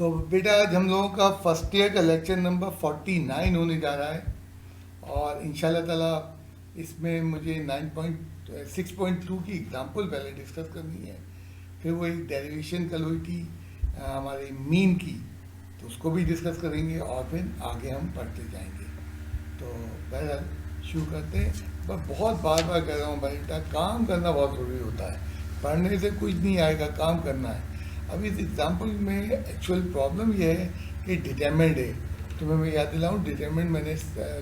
तो बेटा आज हम लोगों का फर्स्ट ईयर का लेक्चर नंबर 49 होने जा रहा है और इंशाल्लाह ताला इसमें मुझे 6.2 की एग्जांपल पहले डिस्कस करनी है। फिर वो एक डेरिवेशन कल हुई थी हमारे मीन की, तो उसको भी डिस्कस करेंगे और फिर आगे हम पढ़ते जाएंगे। तो बहरहाल शुरू करते हैं। मैं बहुत बार बार कह रहा हूँ बेटा, काम करना बहुत ज़रूरी होता है, पढ़ने से कुछ नहीं आएगा, काम करना है। अब इस एग्जाम्पल में एक्चुअल प्रॉब्लम ये है कि डिटरमिनेंट है। तो मैं याद दिलाऊँ, डिटरमिनेंट मैंने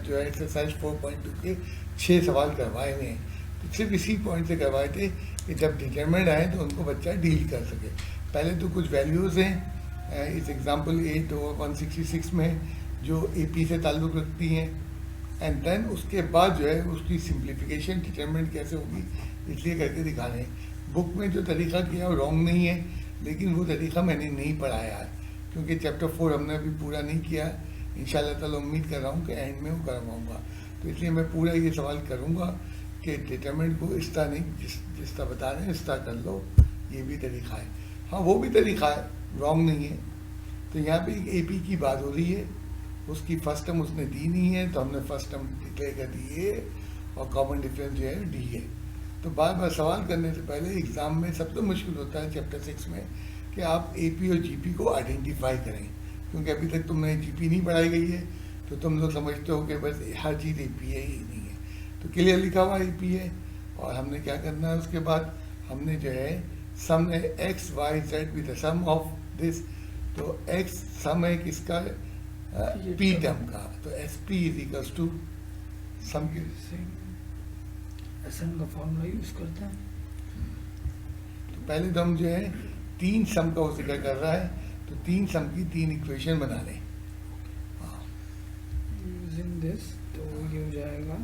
जो है एक्सरसाइज 4.2 के 6 सवाल करवाए हुए हैं। तो सिर्फ इसी पॉइंट से करवाए थे कि जब डिटरमिनेंट आए तो उनको बच्चा डील कर सके। पहले तो कुछ वैल्यूज़ हैं इस एग्जाम्पल 8/166 में जो AP से ताल्लुक़ रखती हैं, एंड देन उसके बाद जो है उसकी सिंप्लीफिकेशन डिटरमिनेंट कैसे होगी इसलिए करके दिखा रहे हैं। बुक में जो तरीका किया वो रॉन्ग नहीं है, लेकिन वो तरीका मैंने नहीं पढ़ाया है क्योंकि चैप्टर 4 हमने अभी पूरा नहीं किया। इंशाल्लाह ताला उम्मीद कर रहा हूँ कि एंड में वो करवाऊँगा, तो इसलिए मैं पूरा ये सवाल करूँगा कि डिटरमिनेंट को इस तरह नहीं, जिस तरह बता रहे हैं इस तरह कर लो, ये भी तरीका है। हाँ, वो भी तरीका है, रॉन्ग नहीं है। तो यहाँ पे AP की बात हो रही है, उसकी फर्स्ट टर्म उसने दी नहीं है, तो हमने फर्स्ट टर्म डिक्लेयर कर दी है और कॉमन डिफरेंस जो है D है। तो बार बार सवाल करने से पहले एग्ज़ाम में सबसे मुश्किल होता है चैप्टर 6 में कि आप AP और GP को आइडेंटिफाई करें, क्योंकि अभी तक तुमने GP नहीं पढ़ाई गई है, तो तुम लोग समझते हो कि बस हर चीज़ AP है, ही नहीं है। तो क्लियर लिखा हुआ AP है और हमने क्या करना है उसके बाद हमने जो है सम है X Y Z with the sum of this. तो X सम है किसका, P टर्म का, तो SP is equals to sum की SN का फॉर्मूला यूज करते हैं। तो पहले तो हम जो है 3 सम का वो जिक्र कर रहा है, तो 3 सम की 3 इक्वेशन बना लें। यूजिंग दिस तो ये हो जाएगा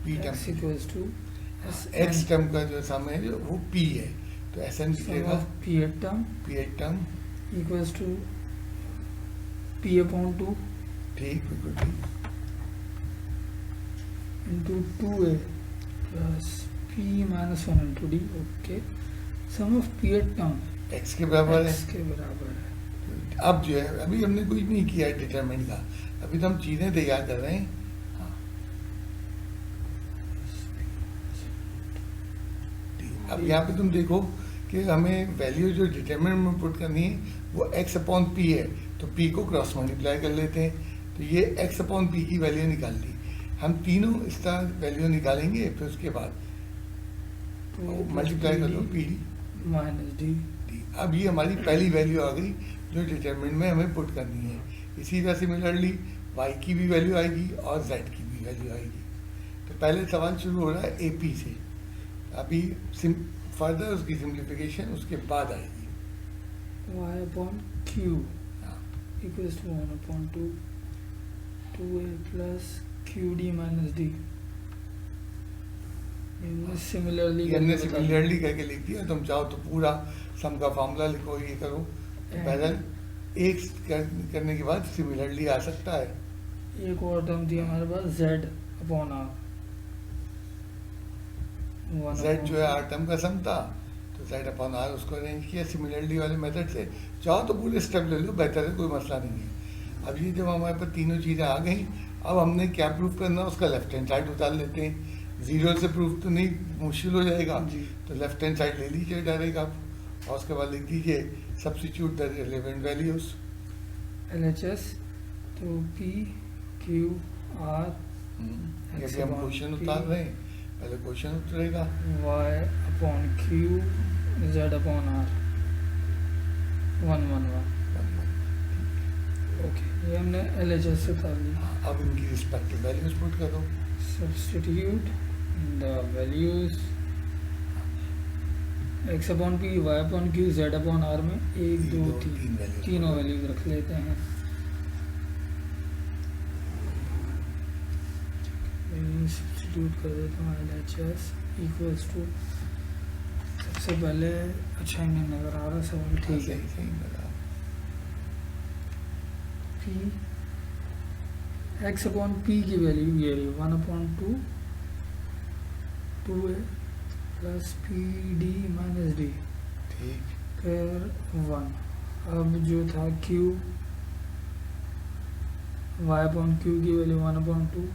P x term equals to X term का जो सम है जो वो P है, तो SN कितना P8 term P8 term equals to P/2 ठीक, बिल्कुल ठीक, into 2a plus P minus 1 into D। Okay, sum of P8 term X के बराबर है। x के बराबर है। अब जो है अभी हमने कुछ नहीं किया है डिटरमिनेंट का, अभी तो हम चीज़ें तैयार कर रहे हैं। हाँ, अब यहाँ पे तुम देखो कि हमें वैल्यू जो डिटरमिनेंट में पुट करनी है वो X/P है, तो P को क्रॉस मल्टीप्लाई कर लेते हैं, तो ये X/P की वैल्यू निकाल ली। हम तीनों इस तरह वैल्यू निकालेंगे, फिर उसके बाद मल्टीप्लाई कर लो PD माइनस D। अब ये हमारी पहली वैल्यू आ गई जो डिटरमिनेंट में हमें पुट करनी है। इसी तरह सिमिलरली Y की भी वैल्यू आएगी और Z की भी वैल्यू आएगी। तो पहले सवाल शुरू हो रहा है AP से, अभी फर्दर उसकी सिंप्लीफिकेशन उसके बाद आएगी। y/q equals to 1/2 2a plus qd minus d। Similarly हमने सिमिलरली करके लिख दिया। तुम चाहो तो पूरा सम का फार्मूला लिखो, ये करो, पहले एक करने के बाद सिमिलरली आ सकता है। एक और टर्म थी हमारे पास Z/R। Z जो है R टर्म का सम था, तो Z/R उसको अरेंज किया सिमिलरली वाले मेथड से। चाहो तो पूरे स्टेप ले लो, बेहतर है, कोई मसला नहीं है। अब ये जब हमारे पास तीनों चीज़ें आ गई, अब हमने क्या प्रूफ करना, उसका लेफ्ट हैंड साइड उतार लेते हैं। 0 से प्रूफ तो नहीं, मुश्किल हो जाएगा, तो लेफ्ट हैंड साइड ले लीजिए डायरेक्ट आप, और उसके बाद लिख दीजिए substitute the relevant values LHS तो P Q R जैसे हम क्वेश्चन उतार रहे हैं, पहले क्वेश्चन उतरेगा y/q Z/R 1 1 1। ओके, ये हमने LHS से उतार लिया। अब इनकी रिस्पेक्टिव वैल्यूज पुट करो। Substitute the values x/p y/q Z/R में 1 2 3 तीनों वैल्यूज रख लेते हैं। सब्स्टिट्यूट कर देता हूँ LHS इक्वल्स टू, सबसे पहले अच्छा इन्हें नज़र आ रहा सवाल, ठीक है। P X/P की वैल्यू ये है 1/2 2a plus PD minus D ठीक, फिर 1 अब जो था क्यू वाई अपॉन क्यू की value 1/2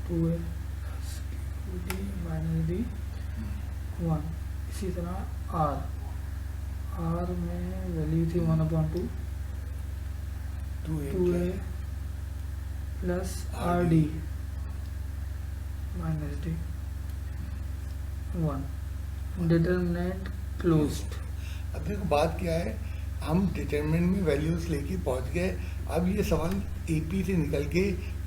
2a plus q d minus D 1। इसी तरह आर में वैल्यू थी 1/2 2a plus r d minus D 1। Determinant closed. अब देखो बात क्या है, हम डिटरमिनेंट में वैल्यूज लेके पहुंच गए। अब ये सवाल एपी से निकल के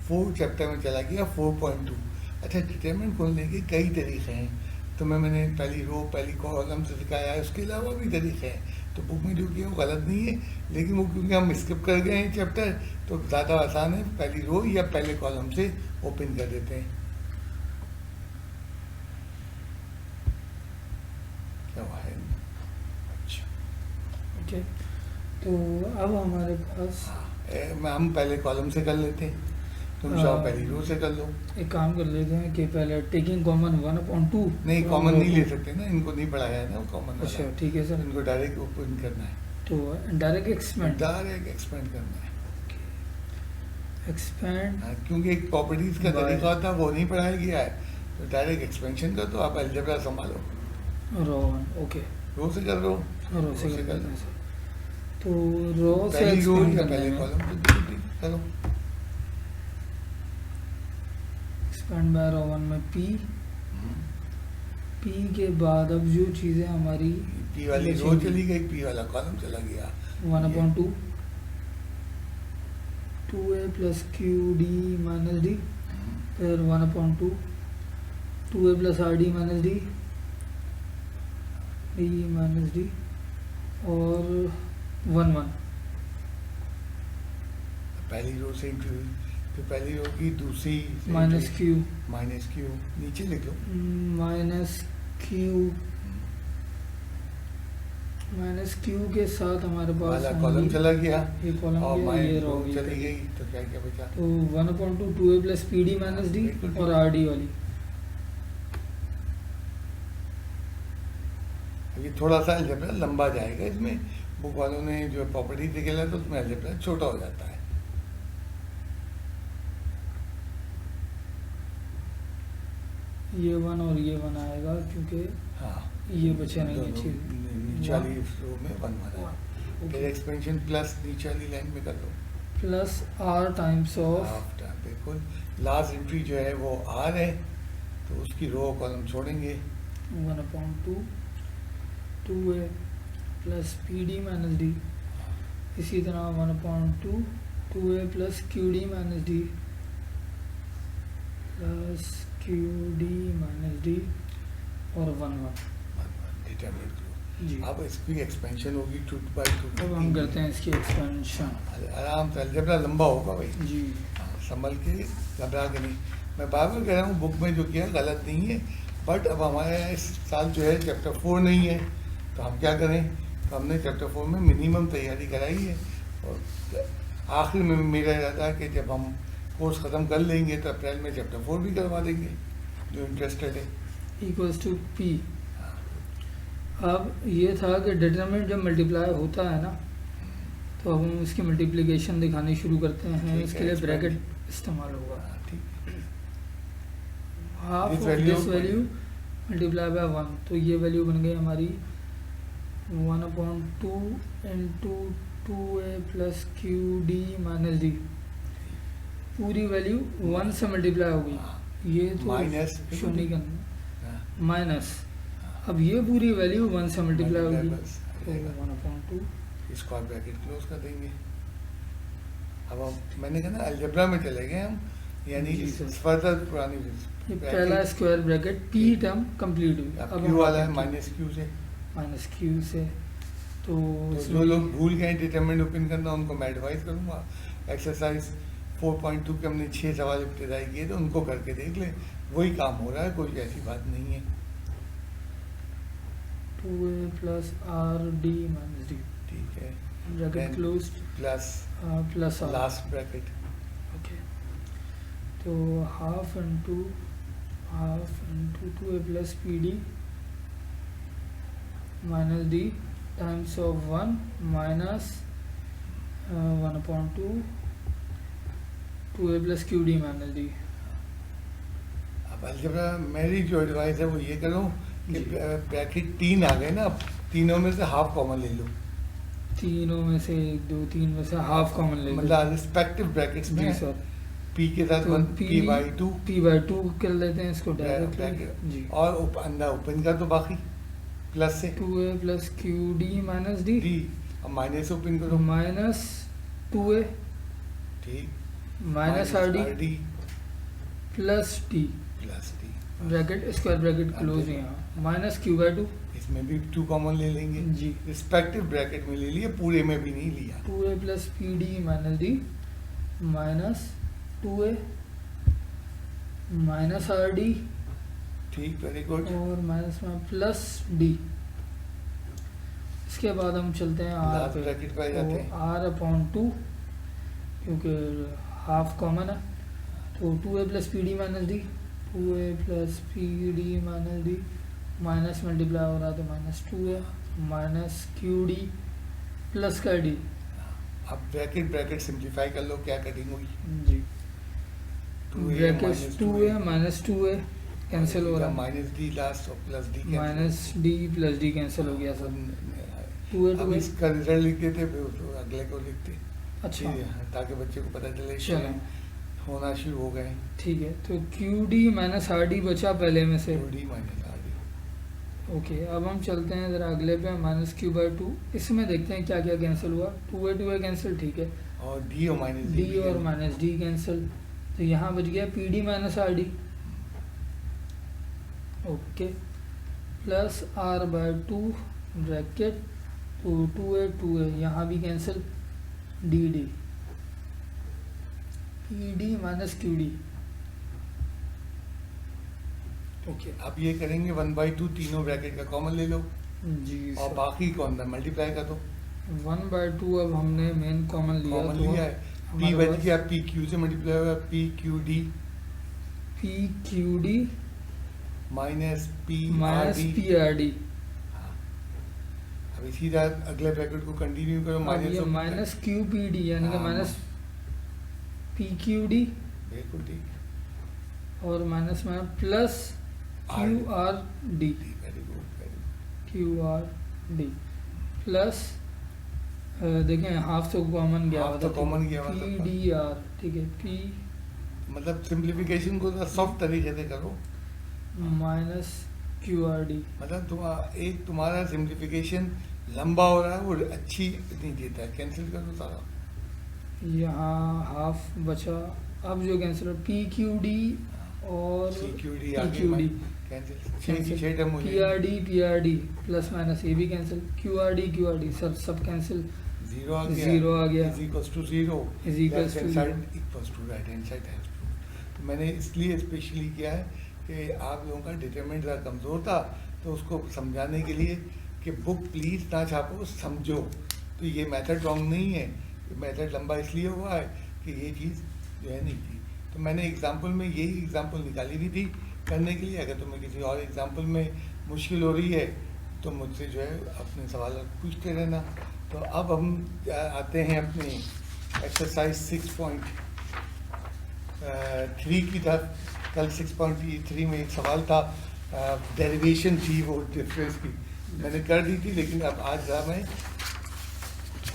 4 चैप्टर में चला गया 4.2। अच्छा, डिटरमिनेंट खोलने के कई तरीके हैं, तो मैंने पहली रो पहली कॉलम से सिखाया है, उसके अलावा भी तरीके हैं। तो बुक में जो किया वो गलत नहीं है, लेकिन वो क्योंकि हम स्किप कर गए हैं चैप्टर, तो ज़्यादा आसान है पहली रो या पहले कॉलम से ओपन कर देते हैं। क्या हुआ है? अच्छा, ओके, तो अब हमारे पास हम पहले कॉलम से कर लेते हैं, तुम चाहो पहली रो से कर लो। एक काम कर लेते हैं कि पहले टेकिंग कॉमन 1/2। नहीं, कॉमन नहीं ले सकते ना, इनको नहीं पढ़ाया है ना वो कॉमन। अच्छा ठीक है सर, इनको डायरेक्ट ओपन करना है, तो डायरेक्ट एक्सपेंड करना है। एक्सपेंड हाँ, क्योंकि एक प्रॉपर्टीज का तरीका होता है वो नहीं पढ़ाया गया है, तो डायरेक्ट एक्सपेंशन कर दो। आप अलजेब्रा संभालो, रो 1। ओके, रो से कर लो, रो से कर लेते हैं सर। तो रो से पहली रो एक्सपेंड या करने पहले में कॉलम से करो। एक्सपेंड बाय रो 1 में पी के बाद अब जो चीज़ें हमारी पी वाली रो चली गई, पी वाला कॉलम चला गया। 1/2 2a plus q d minus D, फिर 1/2 2a plus r d minus D minus D और 1/1। पहली रो से तो पहली रो की दूसरी माइनस क्यू नीचे लिख लो। माइनस क्यू के साथ हमारे पास वाला कॉलम चला गया ये कॉलम और गया, ये रो चली गई, तो क्या क्या बचा? तो 1/2 2a plus p d minus D और आर डी वाली। ये थोड़ा सा अलजेब्रा लंबा जाएगा, इसमें बुक वालों ने जो प्रॉपर्टी निकाला तो उसमें अलजेब्रा छोटा हो जाता है। ये 1 और ये 1 आएगा क्योंकि हाँ, ये बचे नहीं दोनों अच्छी नीचे वाली रो में 1 बना है। फिर एक्सपेंशन प्लस नीचे वाली लाइन में कर लो, plus r times of after. बिल्कुल लास्ट एंट्री जो है वो आर है, तो उसकी रो कॉलम छोड़ेंगे। 1/2 2a plus p d minus D, इसी तरह 1/2 2a plus q d minus D plus q d minus D और 1/1। डिटरमिनेंट करो। जी, अब इसकी एक्सपेंशन होगी 2/2। अब हम करते हैं इसकी एक्सपेंशन। आराम से, अलजेब्रा लंबा होगा भाई, जी, संभल के, घबरा के नहीं। मैं बार बार कह रहा हूँ बुक में जो किया गलत नहीं है, बट अब हमारे इस साल जो है चैप्टर 4 नहीं है, तो हम क्या करें? तो हमने चैप्टर 4 में मिनिमम तैयारी कराई है, और आखिर में मेरा इरादा है कि जब हम कोर्स ख़त्म कर लेंगे तो अप्रैल में चैप्टर 4 भी करवा देंगे, जो इंटरेस्टेड है। Equals to P. अब ये था कि डिटरमिनेंट जब मल्टीप्लाई होता है ना, तो अब हम इसकी मल्टीप्लिकेशन दिखानी शुरू करते हैं। ठीक इसके है, लिए इसमें ब्रैकेट इस्तेमाल होगा। हाँ, ठीक है। Half This of value this value multiply by 1, तो ये वैल्यू बन गई हमारी 1/2 into 2a plus q d minus D. पूरी वैल्यू 1 से मल्टीप्लाई हो गई, हाँ, ये तो माइनस शो नहीं करना, हाँ, माइनस। अब ये पूरी वैल्यू 1 से मल्टीप्लाई होगी, बस तो 1/2। स्क्वायर ब्रैकेट क्लोज कर देंगे। अब हम मैंने कहा ना अलजेब्रा में चले गए हम, यानी जी सर। फर्दर पुरानी ये पहला square bracket P term complete हुई। अब अब क्यू वाला है हम माइनस क्यू से। माइनस क्यू से, तो तो इसमें जो लोग भूल गए डिटरमिनेंट ओपन करना, उनको मैं एडवाइस करूँगा एक्सरसाइज 4.2 के हमने 6 सवाल इब्तिदाई किए, तो उनको करके देख ले, वही काम हो रहा है, कोई ऐसी बात नहीं है। 2a plus r d minus d, ठीक है, bracket Then- close plus r. Last bracket okay, तो half into 2a plus p d minus d times of 1 minus 1/2 2a plus q d minus d. अब algebra मेरी जो advice है वो ये करो कि जी। ब्रैकेट 3 आ गए ना, अब तीनों में से हाफ कॉमन ले लो, तीनों में से 1 2 3 में से हाफ कॉमन ले लो। मतलब रिस्पेक्टिव ब्रैकेट्स जी में सर। पी के साथ तो 1 पी बाई 2 p/2 कर लेते हैं इसको डायरेक्टली। ब्रैकेट जी। और अंदर ओपन का तो बाकी प्लस से 2a plus q d minus D D, अब माइनस ओपन करो, माइनस 2a ठीक minus are d plus D plus D, bracket square bracket close यहाँ माइनस q/2। इसमें भी 2 कॉमन ले लेंगे, जी। रिस्पेक्टिव ब्रैकेट में ले लिए, पूरे में भी नहीं लिया। 2a plus p d minus D minus 2a minus R D ठीक, वेरी गुड। और माइनस में प्लस डी। इसके बाद हम चलते हैं आर लास्ट पे, ब्रैकेट पे आ जाते हैं। r/2 क्योंकि हाफ कॉमन है तो 2a plus p d minus D 2a plus p d minus D minus multiply हो रहा है तो minus 2a minus Q D plus का डी। अब ब्रैकेट ब्रैकेट सिंप्लीफाई कर लो, क्या कटिंग हुई, जी 2a bracket 2a minus 2a cancel हो रहा है माइनस डी लास्ट और plus D minus D plus D cancel हो गया सर। 2a अब 2a इसका रिजल्ट लिख देते फिर तो अगले को लिखते, अच्छा ताकि बच्चे को पता चले चलें होना शुरू हो गए। ठीक है। तो Q d minus R D बचा पहले में से। 2d minus R D, okay अब हम चलते हैं ज़रा अगले पे माइनस q/2। इसमें देखते हैं क्या क्या कैंसिल हुआ। 2a कैंसिल, ठीक है। और डी और माइनस डी और माइनस डी कैंसिल, तो यहाँ बच गया P d minus R D. Okay plus r/2 bracket तो 2a यहाँ भी cancel, D D P d minus Q D. Okay अब ये करेंगे 1/2 तीनों ब्रैकेट का कॉमन ले लो जी और सर। बाकी को अंदर मल्टीप्लाई कर दो। 1/2 अब हमने मेन कॉमन लिया कॉमन तो लिया है, पी हमारे बच गया, पी क्यू से मल्टीप्लाई होगा, P q d p q d minus P R minus D. P r D. अब इसी तरह अगले ब्रैकेट को कंटिन्यू करो, अब ये minus minus Q P D यानी कि हाँ, माइनस पी क्यू डी बिल्कुल ठीक, और माइनस में plus Q r D very good very good. Q r d plus देखें हाफ तो कॉमन गया हाफ तो common गया हुआ था। पी डी आर, ठीक है। पी मतलब सिंप्लीफिकेशन को सॉफ्ट तरीके से करो, माइनस क्यू आर डी। मतलब तुम्हारा सिंप्लीफिकेशन लंबा हो रहा है, वो अच्छी नहीं देता है, कैंसिल करो सारा। यहाँ हाफ बचा, अब जो कैंसिल पी क्यू डी और c q d p q d cancel, 6 term हो p r d plus minus ये भी कैंसिल, क्यू आर डी सब कैंसिल, जीरो आ गया, जीरो आ गया, is equals to zero, is equals to equals to right hand side has to. तो मैंने इसलिए स्पेशली किया है कि आप लोगों का डिटरमिनेंट ज़रा कमज़ोर था, तो उसको समझाने के लिए कि बुक प्लीज़ ना छापो, समझो। तो ये मेथड रॉन्ग नहीं है, मेथड लंबा इसलिए हुआ है कि ये चीज़ जो है नहीं थी। तो मैंने एग्जाम्पल में यही एग्जाम्पल निकाली भी थी करने के लिए। अगर तुम्हें किसी और एग्जाम्पल में मुश्किल हो रही है तो मुझसे जो है अपने सवाल पूछते रहना। तो अब हम आते हैं अपने एक्सरसाइज 6.3 की तरफ। कल 6.3 में एक सवाल था, डेरिवेशन थी वो डिफरेंस की, मैंने कर दी थी, लेकिन अब आज ज़रा मैं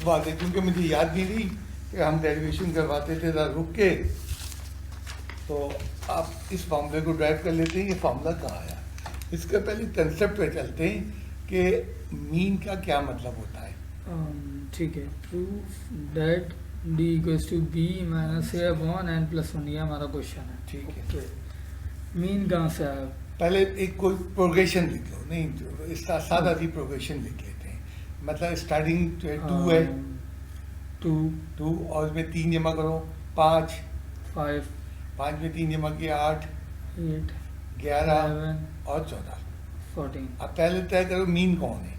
वादे, क्योंकि मुझे याद नहीं रही कि हम डेरिवेशन करवाते थे, ज़रा रुक के। तो आप इस फार्मूले को ड्राइव कर लेते हैं, ये फार्मूला कहाँ आया। इसके पहले कंसेप्ट पे चलते हैं कि मीन का क्या मतलब होता है। ठीक है। Proof that D equals to B minus A upon N plus 1, ये हमारा क्वेश्चन है। ठीक है, ओके मीन कहाँ से आया? पहले एक कोई प्रोग्रेशन लिख लो, नहीं इसका सादा सी प्रोग्रेशन लिख लेते हैं। मतलब स्टार्टिंग 2 है, 2 और इसमें 3 जमा करो 5, 5 में 3 जमा किया 8, 8 11 और 14, 14। अब पहले तय करो मीन कौन है।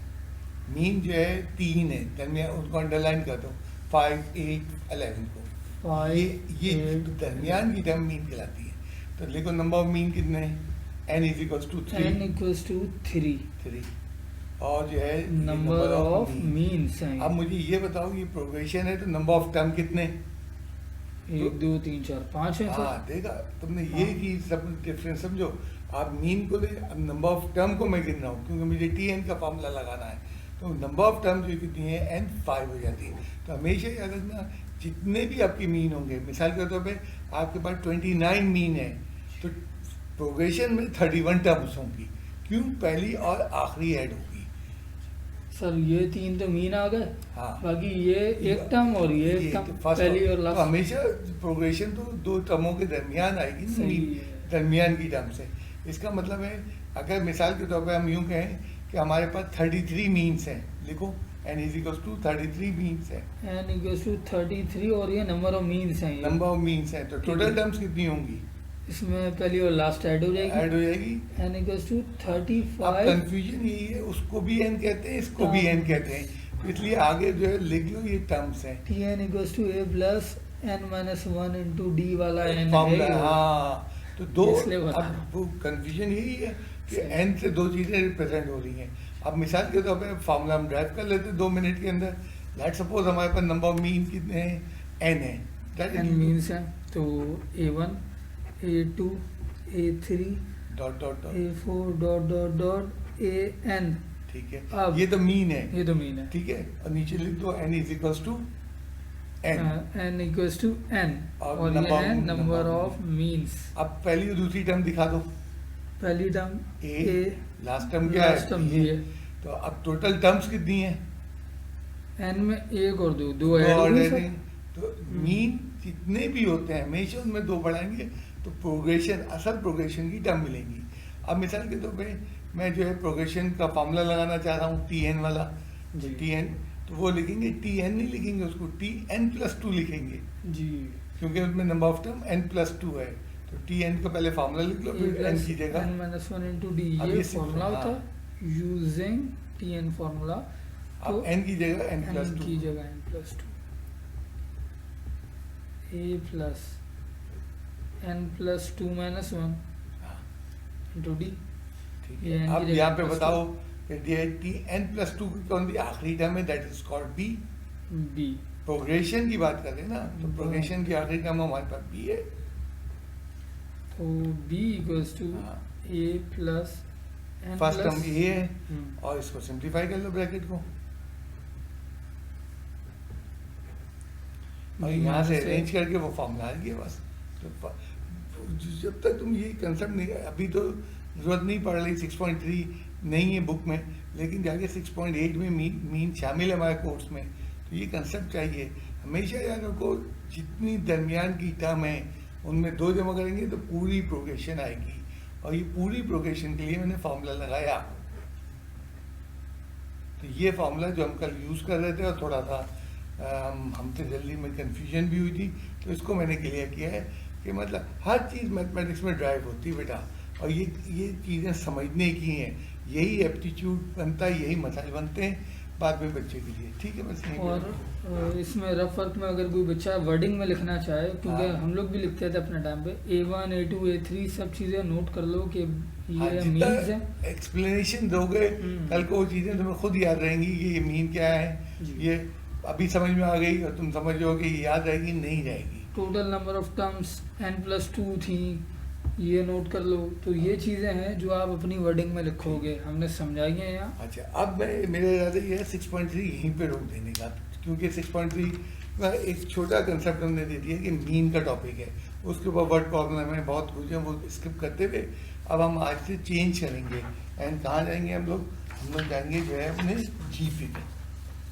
मीन जो है 3 है, दरमियान उसको अंडरलाइन कर दो, 5, 8, 11 को। 5 ये 8 दरमियान की टर्म मीन कहलाती है। तो लिखो नंबर ऑफ मीन कितने हैं, n is equals to 3, n equals to 3। 3। और जो है नंबर ऑफ mean। मीन्स हैं। अब मुझे ये बताओ, ये प्रोग्रेशन है तो नंबर ऑफ टर्म कितने? 1 2 3 4 5 है हाँ सर। देखा तुमने, ये हाँ। चीज सब डिफरेंस समझो। आप मीन को ले, अब नंबर ऑफ टर्म को मैं गिन रहा हूँ क्योंकि मुझे टी एन का फॉर्मूला लगाना है। तो नंबर ऑफ टर्म जो कितनी है, एन 5 हो जाती है। तो हमेशा याद रखना, जितने भी आपके मीन होंगे, मिसाल के तौर पे आपके पास 29 मीन है, तो प्रोग्रेशन में 31 टर्म्स होंगी। क्यों? पहली और आखिरी ऐड होगी। सर ये 3 तो मीन आ गए, हाँ। बाकी ये एक टर्म और ये एक टर्म, फर्स्ट पहली और तो लास्ट। हमेशा प्रोग्रेशन तो दो टर्मों के दरमियान आएगी ना, सही मीन है। दरमियान की टर्म से। इसका मतलब है, अगर मिसाल के तौर पे हम यूं कहें कि हमारे पास 33 मीन्स हैं, लिखो n is equal to 33 means है, n इक्वल्स टू 33 और ये नंबर ऑफ मीन्स हैं ये। नंबर ऑफ मीन्स हैं, तो टोटल टर्म्स कितनी होंगी? इसमें पहली और लास्ट ऐड हो जाएगी। ऐड हो जाएगी। n इक्वल्स टू अब 35। कंफ्यूजन यही है, उसको भी n कहते हैं, इसको भी n कहते हैं, तो इसलिए आगे जो है लिख लो ये टर्म्स हैं। tn equals to a plus n minus 1 into D वाला n फॉर्मूला, है। हाँ। तो दो, इसलिए बता रहा अब वो कंफ्यूजन यही है कि n से दो चीजें रिप्रेजेंट हो रही हैं। अब मिसाल के तौर पे फॉर्मूला हम ड्राइव कर लेते हैं 2 मिनट के अंदर। लेट सपोज हमारे पास नंबर ऑफ मीन कितने हैं, n है, n मीन्स हैं, तो a1 a2 a3 dot dot dot, a4 dot dot dot an। ठीक है, अब ये तो मीन है, ये तो मीन है। ठीक है, और नीचे लिख दो n is equals to n। n equals to n और और ये number- है नंबर number- ऑफ मीन्स। अब पहली और दूसरी टर्म दिखा दो। पहली टर्म a, लास्ट टर्म क्या है? लास्ट टर्म b है। तो अब टोटल टर्म्स कितनी है? n में एक और दो दो ऐड हो और गए दे सर। दें। तो मीन जितने भी होते हैं हमेशा उनमें 2 बढ़ाएंगे तो प्रोग्रेशन, असल प्रोग्रेशन की टर्म मिलेंगी। अब मिसाल के तौर पे मैं जो है प्रोग्रेशन का फॉर्मूला लगाना चाह रहा हूँ, टी एन वाला, जी। टी एन, तो वो लिखेंगे टी एन नहीं लिखेंगे, उसको टी एन प्लस 2 लिखेंगे, जी। क्योंकि उसमें number of term n plus 2 है। तो टी एन का पहले फॉर्मूला लिख लो, फिर n की जगह n माइनस 1 इंटू डी, अब ये ये फॉर्मूला हाँ। होता है यूजिंग tn फॉर्मूला। अब n की जगह n प्लस n की 2, जगह n plus 2 a plus n plus 2 minus 1 into D. ठीक ये है। n की अब जगह यहाँ पे plus बताओ कि टी एन प्लस 2 की कौन सी आखिरी टर्म है, that is called B. b। Progression की बात कर रहे हैं ना, तो हाँ। प्रोग्रेशन की आखिरी टर्म हमारे पास बी है। तो b इक्वल्स टू हाँ। a plus n first term a है, हम्म। और इसको सिंप्लीफाई कर लो ब्रैकेट को, और B यहाँ से माइनस अरेंज A। करके वो फॉर्मूला आ गया बस। तो जब तक तुम ये कंसेप्ट नहीं, अभी तो जरूरत नहीं पड़ रही, 6.3 नहीं है बुक में, लेकिन जाके 6.8 में मीन शामिल है हमारे कोर्स में, तो ये कंसेप्ट चाहिए हमेशा। याद रखो, जितनी दरमियान की टर्म है उनमें 2 जमा करेंगे तो पूरी प्रोग्रेशन आएगी, और ये पूरी प्रोग्रेशन के लिए मैंने फॉर्मूला लगाया। तो ये फार्मूला जो हम कल यूज़ कर रहे थे और थोड़ा सा हमसे जल्दी में कंफ्यूजन भी हुई थी, तो इसको मैंने क्लियर किया है कि मतलब हर चीज़ मैथमेटिक्स में ड्राइव होती है बेटा, और ये चीज़ें समझने की हैं, यही एप्टीट्यूड बनता है, यही मसाइल बनते हैं बाद में बच्चे के लिए। ठीक है, बस यहीं पे और इसमें रफ वर्क में अगर कोई बच्चा वर्डिंग में लिखना चाहे, क्योंकि हाँ। हम लोग भी लिखते थे अपने टाइम पे, A1 A2 A3 सब चीज़ें नोट कर लो कि हाँ, ये जितना मीन्स है। एक्सप्लेनेशन दोगे कल को वो चीज़ें तुम्हें खुद याद रहेंगी कि ये मीन क्या है, जी। ये अभी समझ में आ गई और तुम समझ रहे हो कि ये याद रहेगी नहीं रहेगी। Total number of terms n+2 थी, ये नोट कर लो। तो ये चीज़ें हैं जो आप अपनी वर्डिंग में लिखोगे, हमने समझाई हैं यहाँ। अच्छा, अब मैं मेरा इरादा ये है 6.3 यहीं पे रोक देने का, क्योंकि 6.3 का एक छोटा कंसेप्ट हमने दे दिया कि मीन का टॉपिक है, उसके ऊपर वर्ड प्रॉब्लम है बहुत कुछ है, वो स्किप करते हुए अब हम आज से चेंज करेंगे। एंड कहाँ जाएंगे हम लोग जाएंगे जो है अपने जीपी पे।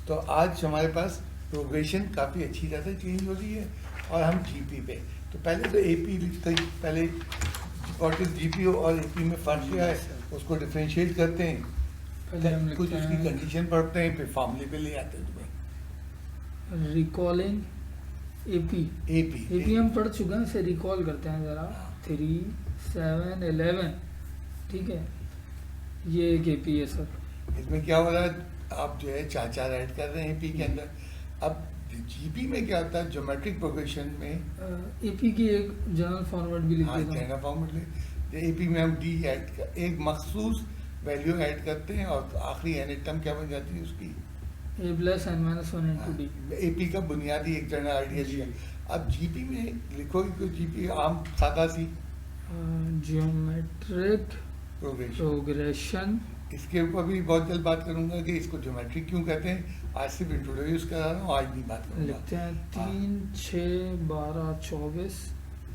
तो आज हमारे पास प्रोग्रेशन काफ़ी अच्छी तरह से चेंज हो रही है और हम जीपी पे। तो पहले तो एपी लिखते ही, पहले व्हाट इज जीपी और एपी में फ़र्क क्या है उसको डिफ्रेंशिएट करते हैं, पहले हम कुछ लिखते उसकी हैं कंडीशन पढ़ते हैं, फिर फॉर्मूले पे ले आते हैं तुम्हें। Recalling AP. एपी एपी हम पढ़ चुके हैं, इसे रिकॉल करते हैं ज़रा। हाँ। 3 7 11, ठीक है, ये एक एपी है सर। इसमें क्या हो रहा है, आप जो है 4 ऐड कर रहे हैं एपी के अंदर। अब जीपी में क्या होता है, ज्योमेट्रिक प्रोग्रेशन में एपी की एक जनरल फॉर्मेट भी लिख हाँ देता हूँ। जनरल फॉर्मूले एपी में हम डी ऐड कर, एक मखसूस वैल्यू ऐड करते हैं और आखिरी nth टर्म क्या बन जाती है उसकी। A plus n minus one into d. AP का बुनियादी एक जनरल आइडिया दिया। अब जीपी में लिखोगे कि जीपी आम सादा सी जियोमेट्रिक प्रोग्रेशन। प्रोग्रेशन। इसके ऊपर भी बहुत जल्द बात करूंगा कि इसको ज्योमेट्रिक क्यों कहते हैं। आज सिर्फ इंट्रोड्यूस करा रहा हूँ, आज नहीं बात करूंगा। लिखते हैं हाँ। 3 6 12 24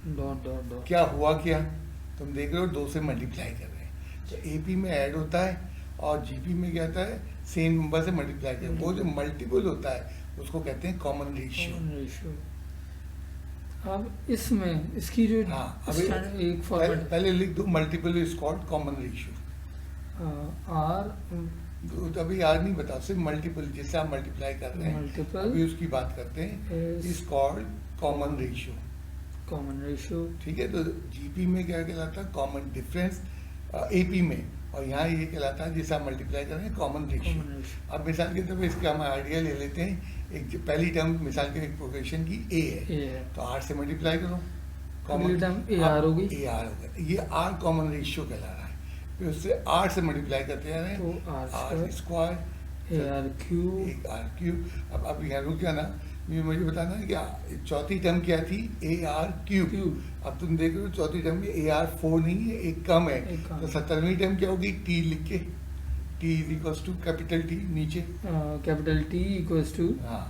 डॉट डॉट डॉट। क्या हुआ क्या, तुम देख रहे हो 2 से मल्टीप्लाई कर रहे हैं, तो एपी में ऐड होता है और जीपी में क्या होता है, सेम नंबर से मल्टीप्लाई करते हैं। वो जो मल्टीपल होता है उसको कहते हैं कॉमन रेशियो। अब इसमें इसकी जो हाँ, अभी एक फॉर्मेट पहले लिख दो, multiple is called common ratio. R तो अभी यार नहीं बता, सिर्फ मल्टीपल जिससे आप मल्टीप्लाई कर रहे हैं, मल्टीपल अभी उसकी बात करते हैं। is is called common ratio. Common ratio. ठीक है, तो जीपी में क्या कहलाता है, कॉमन डिफरेंस। एपी में, और यहाँ ये कहलाता है जिसे आप मल्टीप्लाई कर रहे हैं, कॉमन रेशियो। अब मिसाल के तौर पर इसका हम आइडिया ले लेते हैं। एक पहली टर्म मिसाल के एक प्रोग्रेशन की ए है, तो आर से मल्टीप्लाई करो, पहली टर्म ए आर होगी, ए आर होगा, ये आर कॉमन रेशियो कहला रहा है। फिर उससे आर से मल्टीप्लाई करते जा रहे हैं, तो R square A R cube, एक आर क्यूब। अब यहाँ रुक जाना, ये मुझे बताना है कि चौथी टर्म क्या थी, ए आर क्यूब। अब तुम देख रहे हो चौथी टर्म में ए आर 4 नहीं है, एक कम है, तो 17वीं टर्म क्या होगी, टी लिख के, T is equal to capital T नीचे, कैपिटल टी इक्वल्स टू हाँ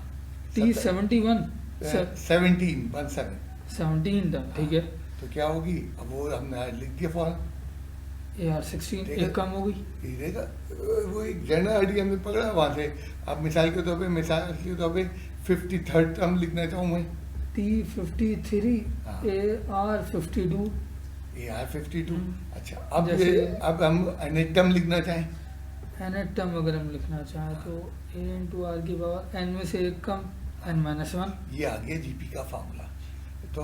टी 71 17 टर्म। ठीक है, तो क्या होगी, अब वो हमने लिख दिया फॉर्म, ए आर 16 एक कम हो गई। देखा, वो एक जनरल आइडिया हमने पकड़ा वहाँ से। अब मिसाल के तौर पे 53rd टर्म लिखना चाहूँ मैं, टी 53, हाँ। A R 52, A R 52। अच्छा, अब हम nth टर्म लिखना चाहें, nth टर्म अगर हम लिखना चाहें तो ए इंटू आर की पावर एन में से एक कम, एन माइनस 1। ये आ गया जीपी का फार्मूला। तो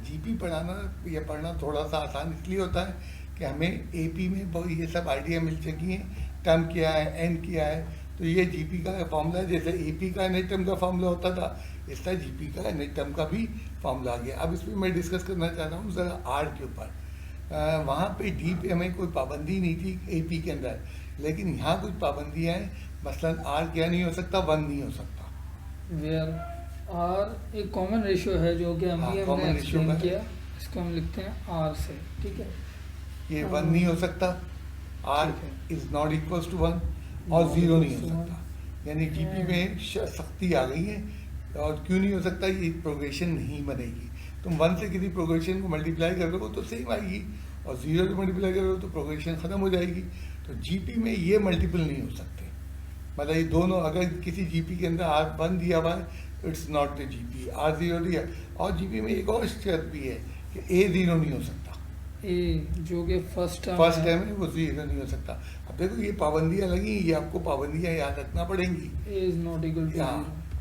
जीपी पढ़ना थोड़ा सा आसान इसलिए होता है कि हमें एपी में बहुत ये सब आइडिया मिल चुकी हैं, टर्म क्या है, एन क्या है। तो ये जीपी का फार्मूला है, जैसे एपी का nth टर्म का फार्मूला होता था, इस तरह जीपी का nth टर्म का भी फार्मूला आ गया। अब इस पर मैं डिस्कस करना चाहता हूँ ज़रा आर के ऊपर। वहाँ पे डी पे हमें कोई पाबंदी नहीं थी एपी के अंदर, लेकिन यहाँ कुछ पाबंदियाँ हैं। मसलन आर क्या नहीं हो सकता, 1 नहीं हो सकता। वेयर आर एक कॉमन रेशियो है जो कि हाँ, हमने common ratio एक्सप्लेन है। किया, इसको हम लिखते हैं आर से। ठीक है, ये 1 नहीं हो सकता, आर ठीक इज नॉट इक्वल टू 1, और Not 0 नहीं हो equals to सकता। यानी जीपी में सख्ती आ गई है। और क्यों नहीं हो सकता, ये प्रोग्रेशन नहीं बनेगी। तुम 1 से किसी प्रोग्रेशन को मल्टीप्लाई कर रहे हो तो सेम आएगी, और 0 से मल्टीप्लाई कर रहे हो तो प्रोग्रेशन खत्म हो जाएगी। तो जीपी में ये मल्टीपल नहीं हो सकते। मतलब ये दोनों, अगर किसी जीपी के अंदर आर 1 दिया हुआ है, it's not the GP. R 0 दिया, और जीपी में एक और शर्त भी है कि ए 0 नहीं हो सकता। ए जो कि फर्स्ट टाइम है वो 0 नहीं हो सकता। अब देखो ये पाबंदियां लगी, ये आपको पाबंदियां याद रखना पड़ेंगी। ए इज नॉट इक्वल टू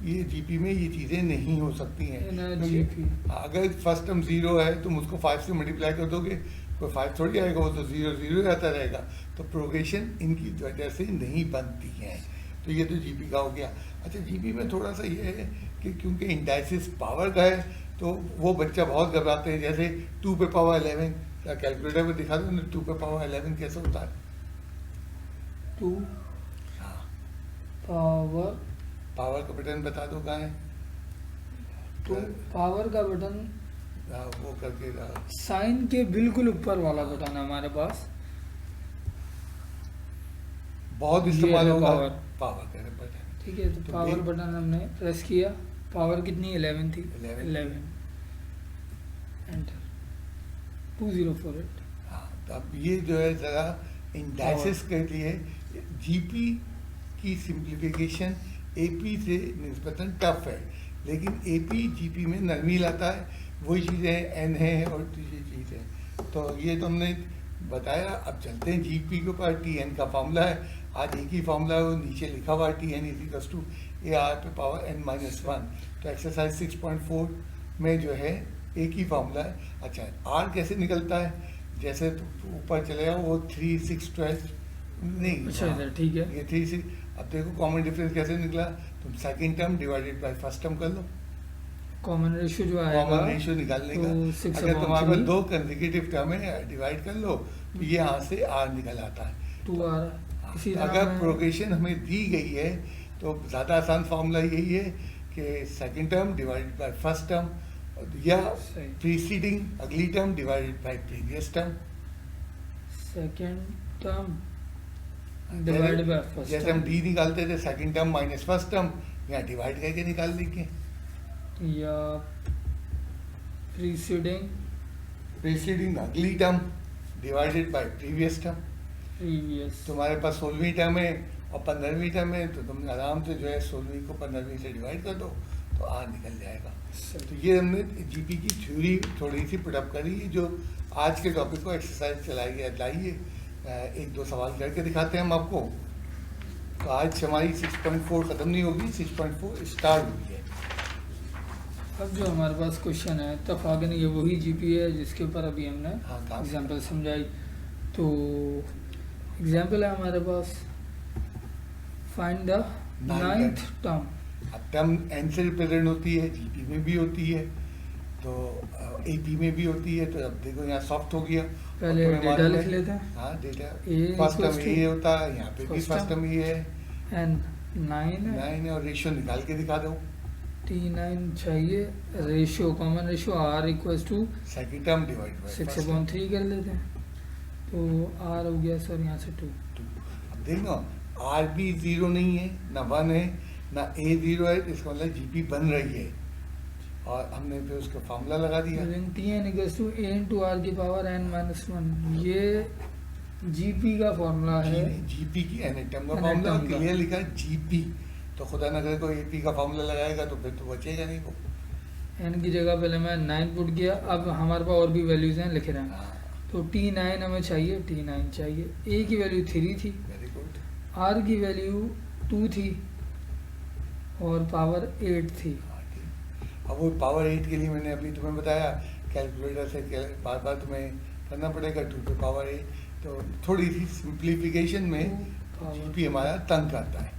ये जीपी में ये चीज़ें नहीं हो सकती हैं। जीपी अगर फर्स्ट टर्म 0 है, तुम उसको 5 से मल्टीप्लाई कर दोगे, कोई 5 थोड़ी आएगा, वो तो 0 आता रहेगा। तो प्रोग्रेशन इनकी वजह से नहीं बनती है। तो ये तो जीपी का हो गया। अच्छा, जीपी में थोड़ा सा ये है कि क्योंकि इंडाइसिस पावर का है, तो वो बच्चा बहुत घबराते हैं। जैसे 2 पे पावर 11, क्या कैलकुलेटर में दिखा दो ना, 2 पे पावर 11 कैसे होता है। 2 हाँ, पावर का बटन बता दो कहाँ है। 2 पावर का बटन वो करके साइन के बिल्कुल ऊपर वाला बटन है हमारे पास, बहुत इस्तेमाल होगा। पावर का बटन, ठीक है। तो पावर बटन हमने प्रेस किया, पावर कितनी 11 थी, 11 एंटर 2048। हाँ, तो अब ये जो है ज़रा इंडाइसिस के लिए जीपी की सिंप्लीफिकेशन एपी से निस्बतन टफ है, लेकिन एपी जीपी में नरमी लाता है। वही चीज़ें एन है और ये चीज़ें, तो ये तो हमने बताया। अब चलते हैं जीपी के ऊपर। टी एन का फार्मूला है, आज एक ही फार्मूला है, वो नीचे लिखा हुआ है, T N is equal to A R पे पावर n माइनस 1। तो एक्सरसाइज 6.4 में जो है एक ही फार्मूला है। अच्छा, आर कैसे निकलता है, जैसे तो ऊपर चले जाओ, वो 3 6 12 नहीं। अच्छा, ठीक है, ये 3 6। अब देखो कॉमन डिफरेंस कैसे निकला, तुम second term divided by first term कर लो। कॉमन रेशियो जो आएगा कॉमन रेशियो निकालने का, तो 6 अगर तुम्हारे पास 3 दो कंसेक्यूटिव टर्म है डिवाइड कर लो तो ये यहाँ से आर निकल आता है। 2 आ रहा है। इसी तरह अगर मैं- प्रोग्रेशन हमें दी गई है तो ज़्यादा आसान फॉर्मूला यही है कि second term divided by first term, या सही। प्रीसीडिंग अगली term divided by previous term. Second term divide by first जैसे हम डी निकालते थे second term minus first term, यहाँ डिवाइड करके निकाल देंगे। या प्रीसीडिंग प्रीसीडिंग अगली term divided by previous term. Previous. तुम्हारे पास 16वीं टर्म है और 15वीं टर्म है तो तुम आराम से जो है 16वीं को 15वीं से डिवाइड कर दो तो आर निकल जाएगा। तो ये हमने जीपी की थ्योरी थोड़ी सी पुटअप करी, जो आज के टॉपिक को एक्सरसाइज चलाइए लाइए, एक दो सवाल करके दिखाते हैं हम आपको। तो आज हमारी 6.4 ख़त्म नहीं होगी, 6.4 स्टार्ट हुई है। अब जो हमारे पास क्वेश्चन है तफाकन ये वही जीपी है जिसके ऊपर अभी हमने हाँ, काम एग्जाम्पल समझाई। तो एग्जाम्पल है हमारे पास, फाइंड द नाइन्थ टर्म। अब टर्म एन से रिप्रेजेंट होती है, जीपी में भी होती है, तो एपी में भी होती है। तो अब देखो यहाँ सॉफ्ट हो गया। पहले और तुम्हें डेटा मालूम लिख है- लेते हैं। हाँ data A first term equals to ये होता है, यहाँ पे भी first फर्स्ट term। टर्म ये है, एन 9 है, 9 है, और रेशियो निकाल के दिखा दो। T9 चाहिए। Ratio common ratio R equals to second term divide by 6/3 कर लेते हैं। तो R हो गया सर यहाँ से 2। अब देखो आर भी 0 नहीं है, ना 1 है, ना ए 0 है, तो इसका मतलब जीपी बन रही है। और हमने फिर उसका फार्मूला लगा दिया। Tn equals to a into R की पावर n माइनस 1। ये जीपी का फॉर्मूला है। जीपी की एनएटम का NATM फार्मूला का। क्लियर लिखा है जीपी। तो खुदा ना करे कोई एपी का फार्मूला लगाएगा तो फिर तो बचेगा नहीं वो। n की जगह पहले मैं 9 पुट किया। अब हमारे पास और भी वैल्यूज हैं, लिख रहे हैं। हाँ, तो T9 हमें चाहिए, T9 चाहिए। a की वैल्यू 3 थी, वेरी गुड। r की वैल्यू 2 थी और पावर 8 थी। हाँ, ठीक। अब वो पावर 8 के लिए मैंने अभी तुम्हें बताया कैलकुलेटर से बार बार तुम्हें करना पड़ेगा 2 पे पावर 8। तो थोड़ी सी सिंप्लीफिकेशन में जीपी हमारा तंग करता है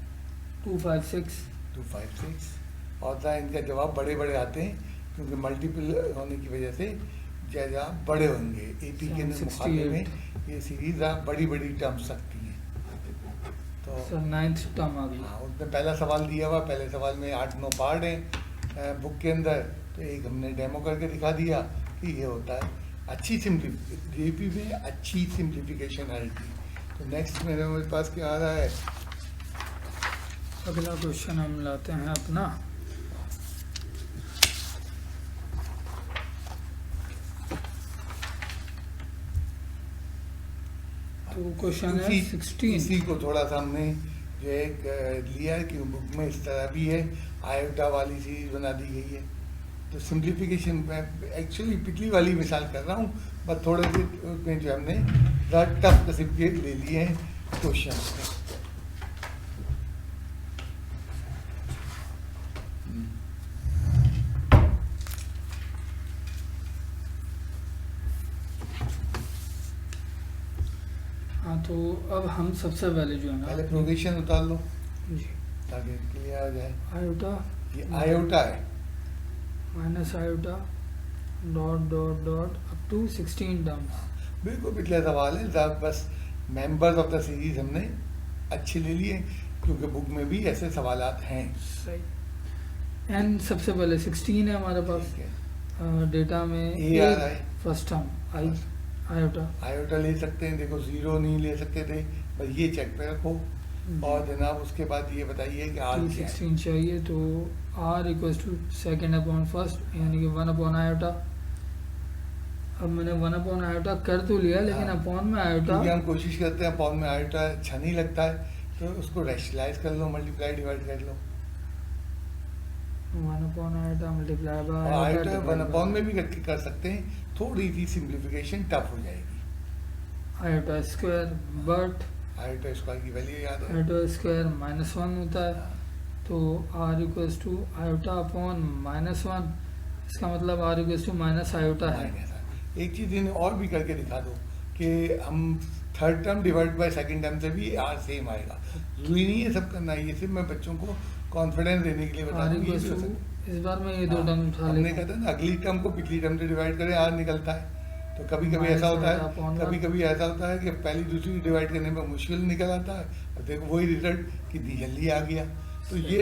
256। 256। और इनका जवाब बड़े बड़े आते हैं क्योंकि मल्टीपल होने की वजह से जवाब बड़े होंगे। एपी के मुकाबले में ये सीरीज बड़ी बड़ी टर्म्स रखती हैं। तो सर 9th टर्म आ गई। हाँ, उसमें पहला सवाल दिया हुआ, पहले सवाल में 8-9 पार्ट हैं बुक के अंदर। तो एक हमने डेमो करके दिखा दिया कि ये होता है। अच्छी जीपी में अच्छी सिंप्लीफिकेशन आएगी। तो नेक्स्ट मेरे पास क्या आ रहा है? अगला क्वेश्चन हम लाते हैं अपना। तो क्वेश्चन है 16। इसी को थोड़ा सा हमने जो एक लिया है कि बुक में इस तरह भी है, आयोटा वाली सीरीज बना दी गई है। तो सिंप्लीफिकेशन में एक्चुअली पिछली वाली मिसाल कर रहा हूँ, बस थोड़े से में जो हमने टफ किस्म के ले लिए हैं क्वेश्चन। हाँ, तो अब हम सबसे पहले जो है ना, पहले प्रोग्रेशन उतार लो जी, ताकि क्लियर आ जाए। आयोटा ये आयोटा है, minus iota dot dot dot up to 16 terms. बिल्कुल पिछले सवाल है। बस मेंबर्स ऑफ द सीरीज हमने अच्छे ले लिए क्योंकि बुक में भी ऐसे सवालात हैं। सही। एन सबसे पहले 16 है हमारे पास। ठीक है, डेटा में ए आ रहा है। फर्स्ट टर्म आई आयोटा। आयोटा ले सकते हैं, देखो 0 नहीं ले सकते थे, बस ये चेक पे रखो। और जनाब उसके बाद ये बताइए कि आर क्या है। 16 चाहिए, तो R equals to second upon first, यानी कि 1 अपॉन आयोटा। अब मैंने 1 अपॉन आयोटा कर तो लिया, लेकिन हाँ। अपॉन में आयोटा क्योंकि हम कोशिश करते हैं अपॉन में आयोटा अच्छा नहीं लगता है, तो उसको रेशनलाइज कर लो, मल्टीप्लाई डिवाइड कर लो। 1 अपॉन आयोटा मल्टीप्लाई और बाय आयोटा 1 अपॉन में भी करके कर सकते हैं, थोड़ी सी सिंप्लीफिकेशन टफ हो जाएगी। Iota square, but iota square की वैल्यू याद है। आयोटा स्क्वायर -1 होता है। तो R equals to iota upon -1, इसका मतलब R equals to minus iota है। एक चीज़ इन्हें और भी करके दिखा दो कि हम third term divide by second term से भी आर सेम आएगा। जरूरी नहीं है सब करना है, ये सिर्फ मैं बच्चों को कॉन्फिडेंस देने के लिए बता आर दूं, ये इक्वल्स भी हो टू, सकता इस बार मैं ये है। दो हाँ, टर्म उठा हमने लेता कहा हूँ। था ना अगली टर्म को पिछली टर्म से डिवाइड करें, आर निकलता है। तो कभी कभी माइनस ऐसा होता आयोटा है, अपॉन कभी वन। कभी ऐसा होता है कि पहली दूसरी डिवाइड करने में मुश्किल निकल आता है, और देखो वही रिजल्ट कितनी जल्दी आ गया। तो ये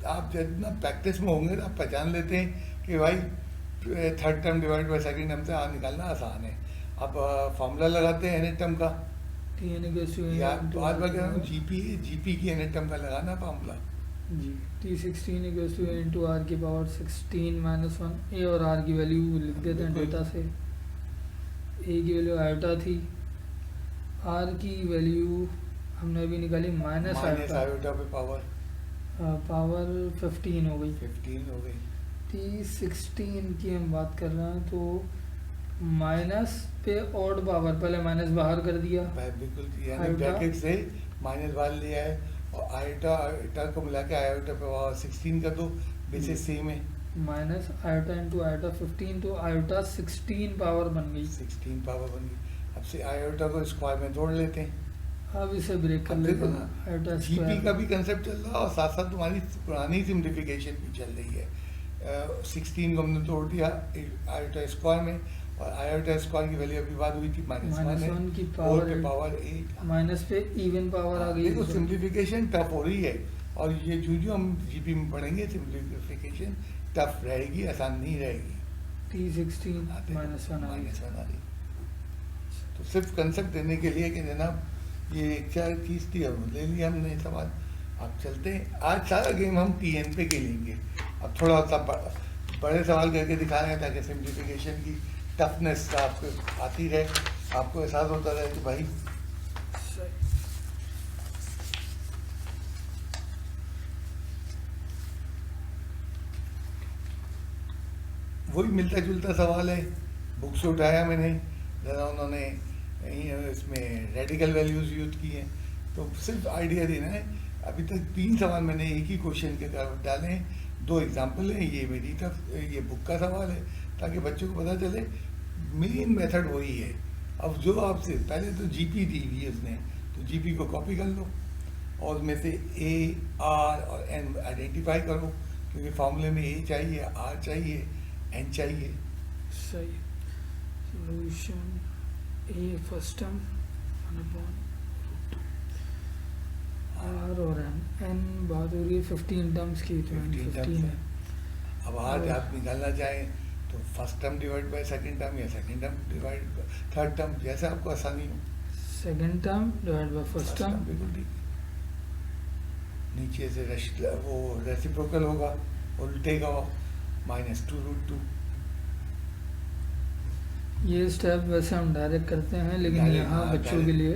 आप जितना प्रैक्टिस में होंगे तो आप पहचान लेते हैं कि भाई third term divide by second term से आर निकालना आसान है। अब फॉर्मूला लगाते हैं एन टर्म का, टी एन इक्वल्स टू या बार बार कह रहा हूँ जीपी की एन टर्म का लगाना फॉर्मूला। जी, T 16 equals to A into R की पावर 16 माइनस वन। ए और आर की वैल्यू लिख देते हैं बिल्कुल। डेटा से। ए की वैल्यू आयोटा थी, आर की वैल्यू हमने अभी निकाली माइनस माइनस आयोटा, आयोटा पे पावर पावर 15 हो गई। 15 हो गई। टी 16 की हम बात कर रहे हैं तो माइनस पे ऑड पावर, पहले माइनस बाहर कर दिया, बिल्कुल, यानी आयोटा। ब्रैकेट से माइनस बाहर लिया है, और आयोटा आयोटा को मिला के आयोटा पे पावर 16 का दो, बेसिस सेम है। माइनस आयोटा इंटू आयोटा 15, तो आयोटा 16 पावर बन गई। 16 पावर बन गई। अब से आयोटा को स्क्वायर में तोड़ लेते हैं। अब इसे ब्रेक कर अब लेते देखो हैं, ना, आयोटा जीपी का स्क्वायर। भी कंसेप्ट चल रहा है, और साथ साथ तुम्हारी पुरानी सिम्प्लीफिकेशन भी चल रही है। 16 को हमने तोड़ दिया आयोटा स्क्वायर में, और आयोटा स्क्वायर की वैल्यू अभी बात हुई थी -1 माइनस है, वन की 4 पावर पे पावर 8। माइनस पे इवन पावर आ गई। देखो सिंप्लीफिकेशन टफ हो रही है, और ये जो हम जीपी में पढ़ेंगे सिंप्लीफिकेशन टफ रहेगी, आसान नहीं रहेगी। टी 16 हाँ, देखो, माइनस वन आ गई। -1 आ रही। तो सिर्फ कंसेप्ट देने के लिए कि जनाब ये एक चार चीज़ थी, अब ले लिया हमने सवाल। अब चलते हैं, आज सारा गेम हम टीएन पे खेलेंगे। अब थोड़ा सा बड़े सवाल करके दिखा रहे हैं ताकि सिंप्लीफिकेशन की टफनेस आपको आती रहे, आपको एहसास होता रहे कि भाई वही मिलता जुलता सवाल है। बुक से उठाया मैंने, ज़रा उन्होंने इसमें रेडिकल वैल्यूज़ यूज की हैं, तो सिर्फ आइडिया देना है। अभी तक 3 सवाल मैंने एक ही क्वेश्चन के तरफ डाले हैं, 2 एग्जाम्पल हैं, ये मेरी तरफ ये बुक का सवाल है, ताकि बच्चों को पता चले मेन मेथड वही है। अब जो आपसे पहले तो जीपी दी हुई है उसने, तो जीपी को कॉपी कर लो, और उसमें से ए, आर और एन आइडेंटिफाई करो, क्योंकि फॉर्मूले में ए चाहिए, आर चाहिए, एन चाहिए। सही। Solution A first term R और एन बात हो रही है 15 टर्म्स की, तो 15 15 टर्म्स है। है। अब आज आप निकालना चाहें तो first term divide by second term, या second term divide by third term, जैसे आपको आसानी हो। Second term divide by first term. बिल्कुल ठीक है। नीचे से वो रेसिप्रोकल होगा, उल्टेगा -2√2। ये स्टेप वैसे हम डायरेक्ट करते हैं, लेकिन डायरेक्ट, यहाँ हाँ, बच्चों के लिए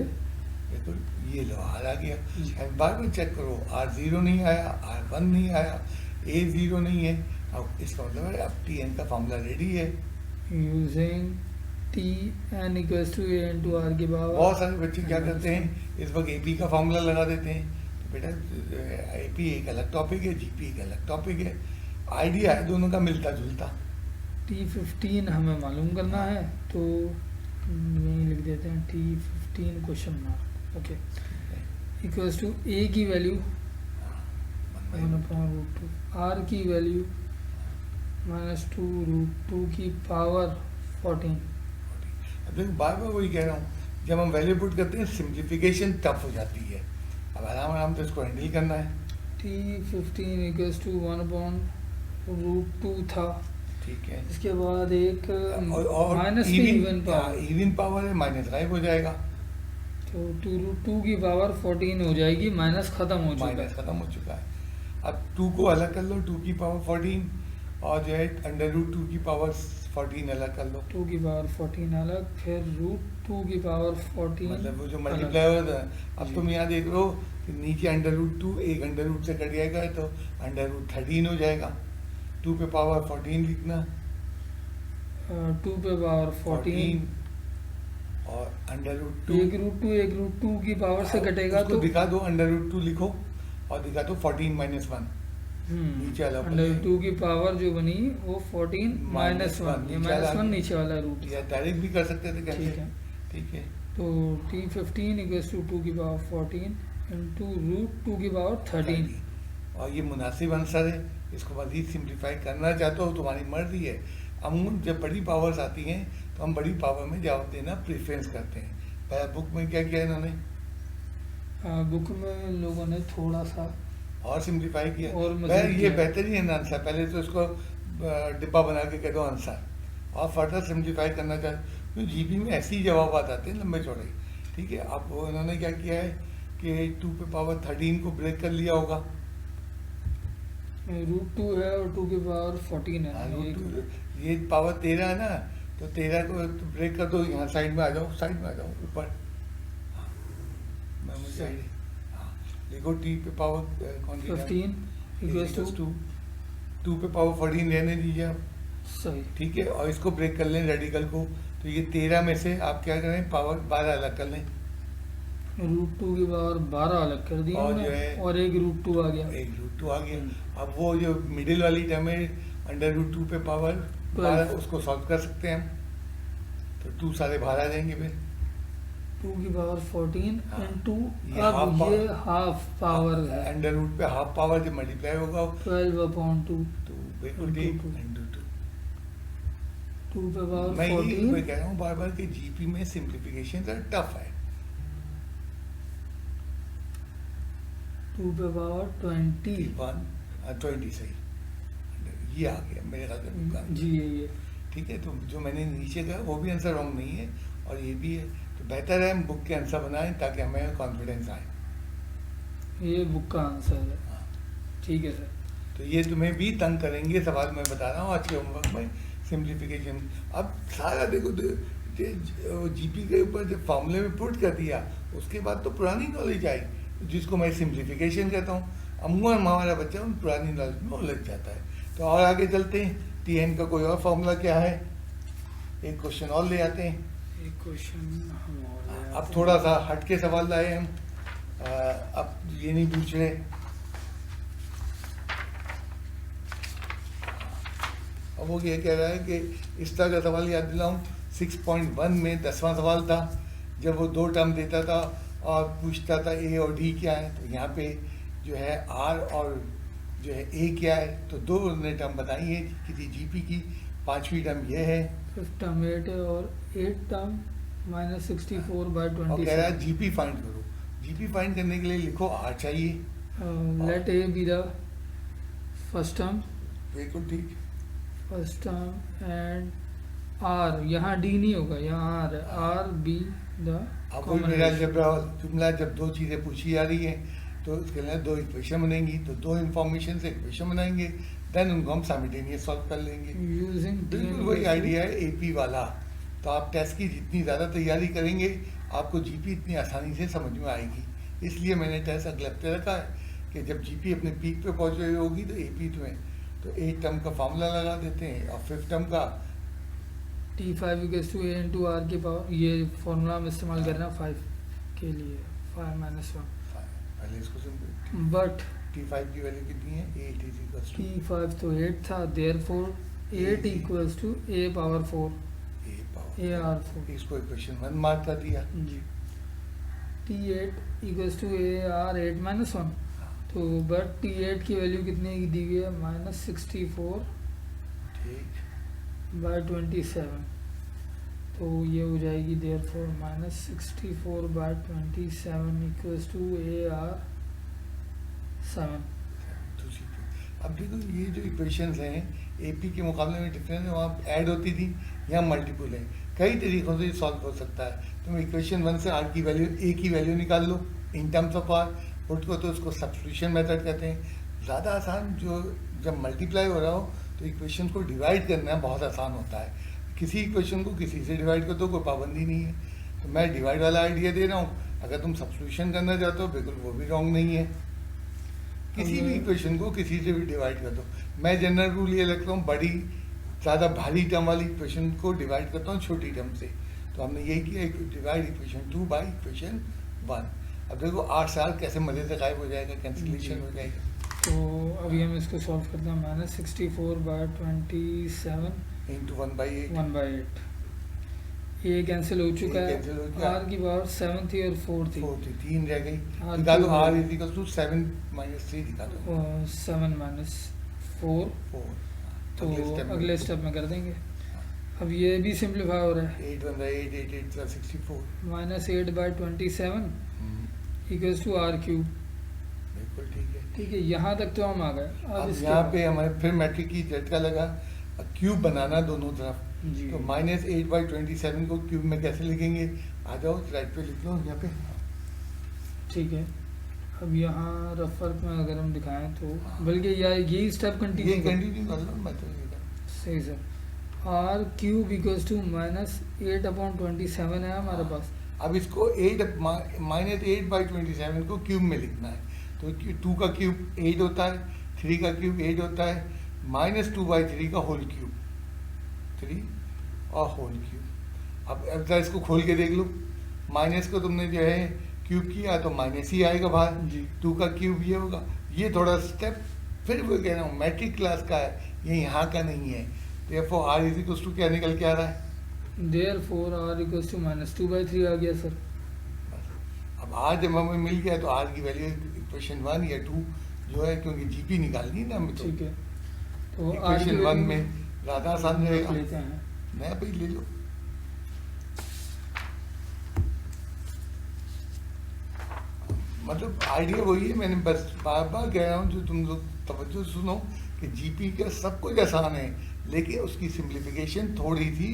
बिल्कुल। ये लो आर आ गया, जी। अब बार बार चेक करो, R0 नहीं आया, R1 नहीं आया, A0 नहीं है। अब इसका मतलब है अब TN का फॉर्मूला रेडी है। Using T N equals to A into R की पावर। बहुत सारे बच्चे क्या करते हैं, इस वक्त AP का फॉर्मूला लगा देते हैं। तो बेटा AP एक अलग टॉपिक है, GP एक अलग टॉपिक है, आइडिया है दोनों का मिलता जुलता। टी 15 हमें मालूम करना है, तो यहीं लिख देते हैं t 15 question mark. Okay, equals to a की वैल्यू 1/√2, आर की वैल्यू -2√2 की पावर 14। अब देखो बार बार वही कह रहा हूँ, जब हम वैल्यू पुट करते हैं सिंप्लीफिकेशन टफ हो जाती है। अब आराम आराम से इसको हैंडल करना है। टी 15 इक्वल्स टू 1/√2 था, ठीक है। इसके बाद एक और माइनस की इवन पावर, इवन पावर है, माइनस गायब हो जाएगा, तो 2√2 की पावर 14 हो जाएगी, माइनस खत्म हो चुका माइनस है। खत्म हो चुका है। अब 2 को अलग कर लो, 2 की पावर 14, और जो है √2 की पावर 14 अलग कर लो। 2 की पावर 14 अलग, फिर √2 की पावर 14 मतलब वो जो अलग। मल्टीप्लाई होता है। अब जी। तुम यहाँ देख लो कि नीचे √2 एक √2 से कट जाएगा, तो √13 हो जाएगा। 2 पे पावर 14 लिखना, 2 पे पावर 14, और √2 एक √2 की पावर से कटेगा उसको तो दिखा दो, √2 लिखो और दिखा दो 14 -1 नीचे वाला √2 की पावर जो बनी वो 14 -1, ये नीचे वाला -1 नीचे वाला रूट। या डायरेक्ट भी कर सकते थे, कैसे? ठीक है, ठीक है। तो T 15 इक्वल्स टू 2 की पावर 14 इंटू √2 की पावर 13, और ये मुनासिब आंसर है। इसको मज़ीद सिंप्लीफाई करना चाहते हो तुम्हारी मर्जी है। अमूमन जब बड़ी पावर्स आती हैं तो हम बड़ी पावर में जवाब देना प्रेफरेंस करते हैं। पर बुक में क्या किया इन्होंने, बुक में लोगों ने थोड़ा सा और सिंप्लीफाई किया। और मज़ीद मैं ये किया। बेहतरीन आंसर, पहले तो इसको डिब्बा बना के कह दो आंसर, और फर्दर सिंप्लीफाई करना चाहते तो जीपी में ऐसे ही जवाब आते हैं लंबे चौड़े। ठीक है, अब वो इन्होंने क्या किया है कि 2 पे पावर 13 को ब्रेक कर लिया होगा। √2 है और 2 की पावर 14 है। हाँ, ये पावर 13 है ना, तो 13 को तो ब्रेक कर दो, यहाँ साइड में आ जाओ, साइड में आ जाओ ऊपर। हाँ, मैं मुझे सही। हाँ, देखो टी पे पावर कौन सी 15 इक्वल्स टू 2 पे पावर 14 रहने दीजिए आप। सही। ठीक है, और इसको ब्रेक कर लें रेडिकल को, तो ये 13 में से आप क्या करें, पावर 12 अलग कर लें। √2 की पावर 12 अलग कर दी और हमने, जो है और एक √2 आ गया। एक √2 आ गया। अब वो जो मिडिल वाली टर्म है √2 पे पावर 12, उसको सॉल्व कर सकते हैं हम, तो 2 सारे बाहर आ जाएंगे फिर। 2 की पावर 14 हाँ, इंटू, ये अब half ये हाफ पावर है। √2 पे हाफ पावर जब मल्टीप्लाई होगा 12/2 तो बिल्कुल ठीक Into 2. × 2। 2 पे पावर मैं यही 14 कह रहा हूँ बार बार कि जीपी में सिंप्लीफिकेशन टफ है। 2 पे पावर 20 20 सही, ये आ गया मेरे ख्याल से तुक्का। जी ये ठीक है, तो जो मैंने नीचे कहा वो भी आंसर रॉन्ग नहीं है और ये भी है, तो बेहतर है हम बुक के आंसर बनाएं ताकि हमें कॉन्फिडेंस आए। बुक का आंसर है। हाँ, ठीक है सर। तो ये तुम्हें भी तंग करेंगे सवाल, मैं बता रहा हूँ आज के होमवर्क में सिंप्लीफिकेशन। अब सारा देखो जीपी के ऊपर जब फॉर्मूले में पुट कर दिया उसके बाद तो पुरानी नॉलेज आई, जिसको मैं सिंप्लीफिकेशन कहता हूँ। अमूमन हमारा बच्चा उन पुरानी नॉलेज में उलझ जाता है। तो और आगे चलते हैं, टीएन का कोई और फॉर्मूला क्या है, एक क्वेश्चन और ले आते हैं। एक क्वेश्चन हम और ले अब आते हैं। थोड़ा सा हट के सवाल लाए हम, अब ये नहीं पूछ रहे। अब वो ये कह रहा है कि इस तरह का सवाल याद दिलाऊं, 6.1 में 10वां सवाल था, जब वो 2 टर्म देता था और पूछता था ए और डी क्या है, तो यहाँ पे जो है आर और जो है ए क्या है, तो 2 ने टर्म बताई है किसी जीपी की। 5वीं टर्म ये है, 5th टर्म 8 है और 8th टर्म -64/27। और कह रहा है जीपी फाइंड करो। जीपी फाइंड करने के लिए लिखो आर चाहिए। Let A be the first term, बिल्कुल ठीक। फर्स्ट टर्म एंड आर, यहाँ डी नहीं होगा, यहाँ आर है, आर बी द अब वही मेरा जुमला, जब 2 चीज़ें पूछी जा रही हैं तो उसके लिए 2 इक्वेशन बनेंगी, तो 2 इंफॉर्मेशन से इक्वेशन बनाएंगे, देन उनको हम साइमल्टेनियस सॉल्व कर लेंगे। यूजिंग बिल्कुल वही आइडिया है एपी वाला। तो आप टेस्ट की जितनी ज़्यादा तैयारी करेंगे आपको जीपी इतनी आसानी से समझ में आएगी। इसलिए मैंने टेस्ट अगले हफ्ते रखा है कि जब जीपी अपने पीक पे पहुँच रही होगी तो एपी में तो 8 टर्म का फार्मूला लगा देते हैं और 5th टर्म का T5 = a इंटू आर की पावर, ये फॉर्मूला हम इस्तेमाल कर रहे हैं 5 के लिए, 5 - 1। पहले इसको सिंपल, बट T5 की वैल्यू कितनी है, 8 = T5 तो 8 था, देयरफॉर 8 = a पावर 4, AR4। इसको इक्वेशन 1 मार्क कर दिया। जी। T8 = AR8 - 1, तो बट T8 की वैल्यू कितने की दी गई है, -64/27, ठीक, तो ये हो जाएगी देयरफॉर -64/27 = AR7। दूसरी पे। अब देखो ये जो इक्वेशंस हैं एपी के मुकाबले में डिफरेंस है, वहाँ ऐड होती थी, यहाँ मल्टीपल है। कई तरीक़ों से सॉल्व हो सकता है। तुम इक्वेशन 1 से आर की वैल्यू, ए की वैल्यू निकाल लो in terms of r, put को तो उसको सब्स्टिट्यूशन मेथड कहते हैं। ज़्यादा आसान, जो जब मल्टीप्लाई हो रहा हो तो इक्वेशन को डिवाइड करना बहुत आसान होता है। किसी इक्वेशन को किसी से डिवाइड कर दो, कोई पाबंदी नहीं है। तो मैं डिवाइड वाला आइडिया दे रहा हूँ, अगर तुम सब्स्टिट्यूशन करना चाहते हो बिल्कुल वो भी रॉन्ग नहीं है। किसी भी इक्वेशन को किसी से भी डिवाइड कर दो। मैं जनरल रूल ये रखता हूँ, बड़ी ज़्यादा भारी टर्म वाली इक्वेशन को डिवाइड करता हूँ छोटी टर्म से। तो हमने यही किया, डिवाइड इक्वेशन 2 बाई इक्वेशन 1। अब देखो 8 साल कैसे मज़े से गायब हो जाएगा, कैंसिलेशन हो जाएगा। तो अभी हम इसको सॉल्व करते हैं, -64/27 इंटू 1/8। 1/8। ये कैंसिल हो चुका ये है। cancel हो चुका है। आर की पावर 7 थी और 4 थी, 4 थी, 3 रह गई। R दिखा दो cube आर है। इज इक्वल टू 7 माइनस 3 दिखा दो। और 7 माइनस 4, 4। तो अगले स्टेप में कर देंगे। अब ये भी सिंप्लीफाई हो रहा है। 8 बन रहा है, 8 8 8 + 64। Minus 8/27 equals to R cube. बिल्कुल ठीक है। ठीक है, यहाँ तक तो हम आ गए। अब अब इसके यहाँ बाद- पे हमारे फिर मैट्रिक की झटका लगा, क्यूब बनाना दोनों तरफ। जी तो माइनस 8/27 को क्यूब में कैसे लिखेंगे? आ जाओ राइट पे लिख लो यहाँ पे। ठीक है। अब यहाँ रफ वर्क में अगर हम दिखाएं तो हाँ। बल्कि या यही स्टेप ये कंटिन्यू कंटिन्यू कर लो, मैं तो ये कर- सही sir. R cube equals to minus 8/27 है हमारे हाँ। पास। अब इसको माइनस 8/27 को क्यूब में लिखना है। तो 2 का क्यूब 8 होता है, 3 का क्यूब 8 होता है, -2/3 का होल क्यूब, 3 और होल क्यूब। अब जरा इसको खोल के देख लो। माइनस को तुमने जो है क्यूब किया तो माइनस ही आएगा बाहर। जी 2 का क्यूब ये होगा। ये थोड़ा स्टेप फिर वो कह रहा हूँ मैट्रिक क्लास का है, ये यहाँ का नहीं है। therefore r is equal to क्या निकल के आ रहा है? देयरफॉर आर इक्वल्स टू -2/3 आ गया सर। अब r जब हमें मिल गया तो r की वैल्यू इक्वेशन 1 या 2 जो है, क्योंकि जीपी निकालनी है ना हमें, तो ठीक है, तो इक्वेशन 1 में ज़्यादा आसान रहेगा। लेते हैं। नया पेज ले लो। मतलब आइडिया वही है, मैंने बस बार बार कह रहा हूँ, जो तुम लोग तवज्जो से सुनो कि जीपी का सब कुछ आसान है, लेकिन उसकी सिंप्लीफिकेशन थोड़ी सी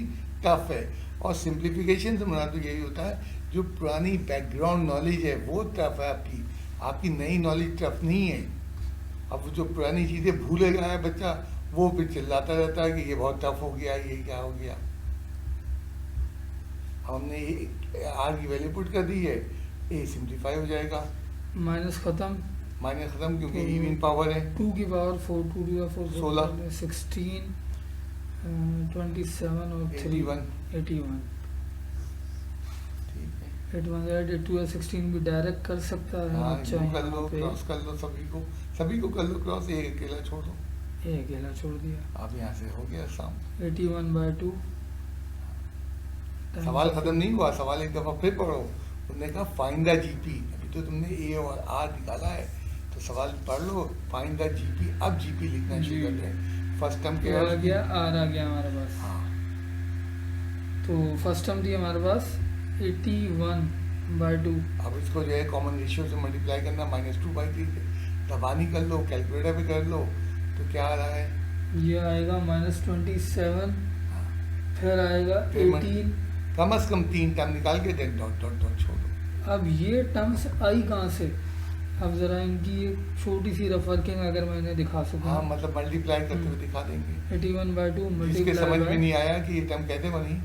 टफ है। और सिंप्लीफिकेशन से मुराद तो यही होता है जो पुरानी बैकग्राउंड नॉलेज है वो टफ है आपकी, आपकी नई नॉलेज टफ नहीं है। अब जो पुरानी चीज़ें भूले गया है बच्चा, वो फिर चिल्लाता रहता है कि ये बहुत टफ हो गया, ये क्या हो गया। हमने आर की वैल्यू पुट कर दी है, ए सिंप्लीफाई हो जाएगा, माइनस खत्म, माइनस खत्म क्योंकि इवन पावर है। 2 की पावर 4, 2 to the 4 16, 16, 27 और 3 81, 81। ठीक है। 81 ऐड 82 और 16 भी डायरेक्ट कर सकता है हाँ बच्चा इनको कर यहाँ लो, पे। क्रॉस कर लो, सभी को कर लो क्रॉस, एक अकेला छोड़ दो। ये अकेला छोड़ दिया। अब यहाँ से हो गया शाम। 81/2। सवाल खत्म नहीं हुआ, सवाल एक दफ़ा फिर पढ़ो। उन्होंने कहा फाइंड द जीपी, अभी तो तुमने ए और आर निकाला है, तो सवाल पढ़ लो, फाइंड द जीपी। अब जीपी लिखना शुरू जी। करते हैं। फर्स्ट टर्म क्या आ गया? आर आ गया हमारे पास। हाँ तो फर्स्ट टर्म थी हमारे पास 81/2। अब इसको जो है कॉमन रेशियो से मल्टीप्लाई करना, -2/3 से दबानी कर लो, कैलकुलेटर पे कर लो, तो क्या आ रहा है? ये आएगा -27, हाँ, फिर आएगा फिर 18। कम से कम 3 टर्म निकाल के देन डॉट डॉट डॉट छोड़ दो। अब ये टर्म्स आई कहाँ से? अब ज़रा इनकी एक छोटी सी रफ वर्किंग अगर मैं इन्हें दिखा सकूँ। हाँ मतलब मल्टीप्लाई करते हुए दिखा देंगे। 81/2 जिसके समझ में मल्टीप्लाई नहीं आया कि ये टर्म कैसे बनी,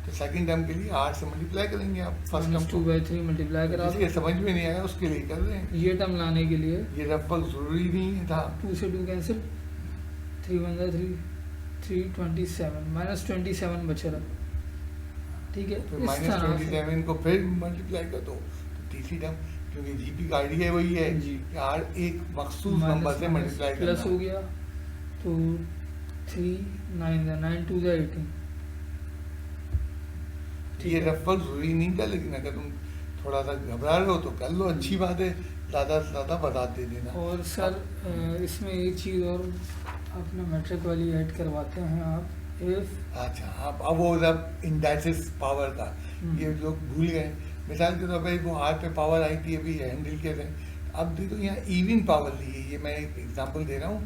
तो सेकंड टर्म के लिए 8 से मल्टीप्लाई करेंगे आप फर्स्ट टर्म को। 2/3 मल्टीप्लाई करा जिसके समझ में नहीं आया उसके लिए कर रहे हैं। ये टर्म लाने के लिए ये रफल जरूरी नहीं था। 2 से 2 कैंसिल, 3 1 जा 3, 327 -27 बचे रहा। ठीक है, फिर इस तरह से -27 को फिर मल्टीप्लाई कर दो, तो तीसरी टर्म, क्योंकि जीपी का आइडिया वही है जी। कि आर एक मखसूस नंबर से मल्टीप्लाई प्लस हो करना। गया, तो 3 9 जा 9 2 जा 18। ये रफल जरूरी नहीं था, लेकिन अगर तुम थोड़ा सा घबरा रहे हो तो कर लो, अच्छी बात है। ज़्यादा से ज़्यादा बता दे देना। और सर इसमें एक चीज़ और अपना मैट्रिक वाली ऐड करवाते हैं आप। इफ अच्छा, अब वो जब इंडाइसिस पावर का ये लोग भूल गए। मिसाल के तौर पर वो आर पे पावर आई थी अभी हैंडल के थे, अब देखो यहाँ इवन पावर ली है, ये मैं एक एग्जांपल दे रहा हूँ,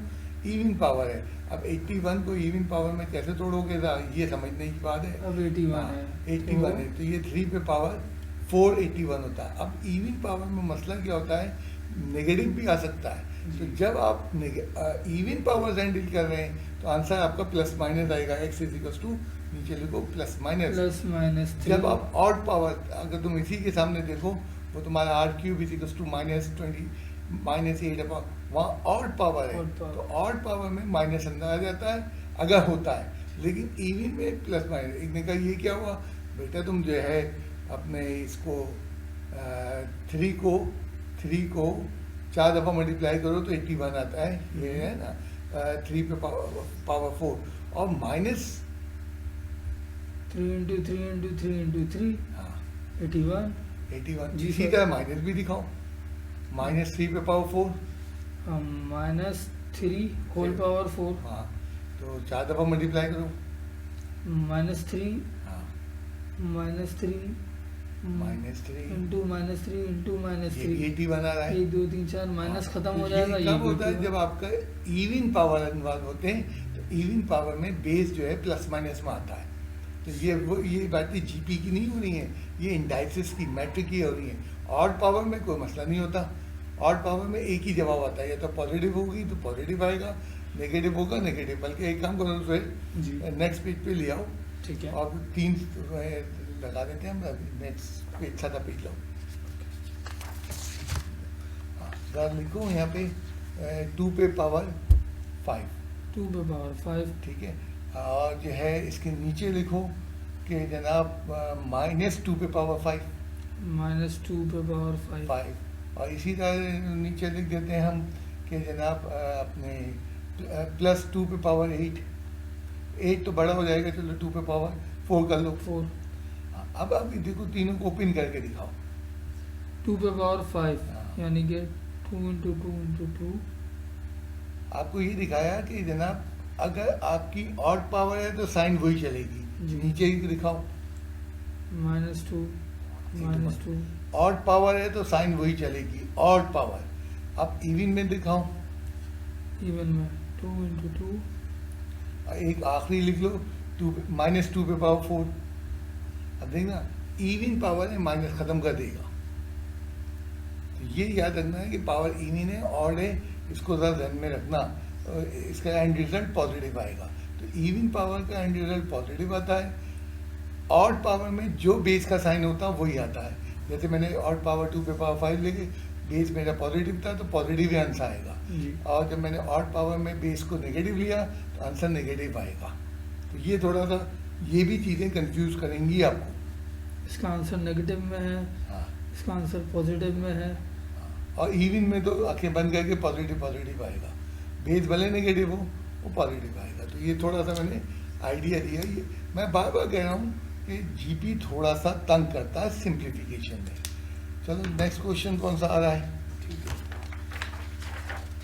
इवन पावर है। अब 81 को इवन पावर में कैसे तोड़ोगे ये समझने की बात है। अब 81 हाँ, है 81 है तो ये 3 पे पावर 481 होता है। अब इवन पावर में मसला क्या होता है, नेगेटिव भी आ सकता है। तो जब आप इवन पावर हैंडल कर रहे हैं तो आंसर आपका प्लस माइनस आएगा। x इज इक्वल टू नीचे लिखो प्लस माइनस। +-3। जब आप ऑड पावर, अगर तुम इसी के सामने देखो, वो तुम्हारा r³ is equal to -20 -8 upon, वहाँ ऑड पावर है, Odd power। तो ऑड पावर में माइनस अंदर आ जाता है अगर होता है, लेकिन इवन में प्लस माइनस। एक ने कहा ये क्या हुआ बेटा, तुम जो है अपने इसको 3 को 4 दफ़ा मल्टीप्लाई करो तो 81 आता है, ये है ना। 3 पे पावर 4 और 3 इंटू 3 इंटू 3 इंटू 3 हाँ 81 81। जी इसी सर। तरह माइनस भी दिखाओ, -3 पे पावर 4। -3 होल पावर 4 हाँ तो 4 दफ़ा मल्टीप्लाई करो। -3 हाँ -3 -3 इंटू -3 इंटू ये -3 81 आ रहा है। 1 2 3 4 माइनस हाँ, खत्म तो हो ये जाएगा। कब होता है? जब आपका इवन पावर इन्वॉल्व होते हैं, तो इवन पावर में बेस जो है प्लस माइनस में आता है। तो ये बातें जीपी की नहीं हो रही हैं, ये इंडाइसिस की, मैट्रिक की हो रही हैं। ऑड पावर में कोई मसला नहीं होता, ऑड पावर में एक ही जवाब आता है, या तो पॉजिटिव होगी तो पॉजिटिव आएगा, नेगेटिव होगा नेगेटिव। बल्कि एक काम करो जी फिर नेक्स्ट पेज पे ले आओ ठीक है। और 3 लगा देते हैं हम। नेक्स्ट पेज, सादा पेज लाओ। हाँ सर लिखो यहाँ पे 2 पे पावर 5, 2 पे पावर 5 ठीक है। और जो है इसके नीचे लिखो कि जनाब -2 पे पावर 5 -2 पे पावर 5 5। और इसी तरह नीचे लिख देते हैं हम कि जनाब अपने +2 पे पावर 8। 8 तो बड़ा हो जाएगा, चलो 2 पे पावर 4 कर लो। 4 अब देखो तीनों को ओपन करके दिखाओ। 2 पे पावर 5 हाँ। यानी कि 2 इंटू 2 इंटू 2 आपको ये दिखाया कि जनाब अगर आपकी ऑड पावर है तो साइन वही चलेगी। जी। नीचे ही दिखाओ। -2 -2 ऑड पावर है तो साइन वही चलेगी, ऑड पावर। अब इवन में दिखाओ, इवन में 2 इंटू 2 एक आखिरी लिख लो -2 पे पावर 4। अब देखना इवन पावर है, माइनस खत्म कर देगा। तो ये याद रखना है कि पावर इवन है, ऑड है, इसको ज़रा ध्यान में रखना। इसका एंड रिजल्ट पॉजिटिव आएगा। तो इवन पावर का एंड रिजल्ट पॉजिटिव आता है। ऑड पावर में जो बेस का साइन होता है वही आता है। जैसे मैंने ऑड पावर 2 पे पावर 5 लेके, बेस मेरा पॉजिटिव था तो पॉजिटिव ही आंसर आएगा। जी। और जब मैंने ऑड पावर में बेस को नेगेटिव लिया तो आंसर नेगेटिव आएगा। तो ये थोड़ा सा, ये भी चीज़ें कंफ्यूज करेंगी आपको। इसका आंसर नेगेटिव में है, हाँ इसका आंसर पॉजिटिव में है। और इवन में तो आंखें बंद करके पॉजिटिव पॉजिटिव आएगा, बेस भले नेगेटिव हो वो पॉजिटिव आएगा। तो ये थोड़ा सा मैंने आइडिया दिया। ये मैं बार बार कह रहा हूँ कि जीपी थोड़ा सा तंग करता है सिंप्लीफिकेशन में। चलो नेक्स्ट क्वेश्चन कौन सा आ रहा है? ठीक है,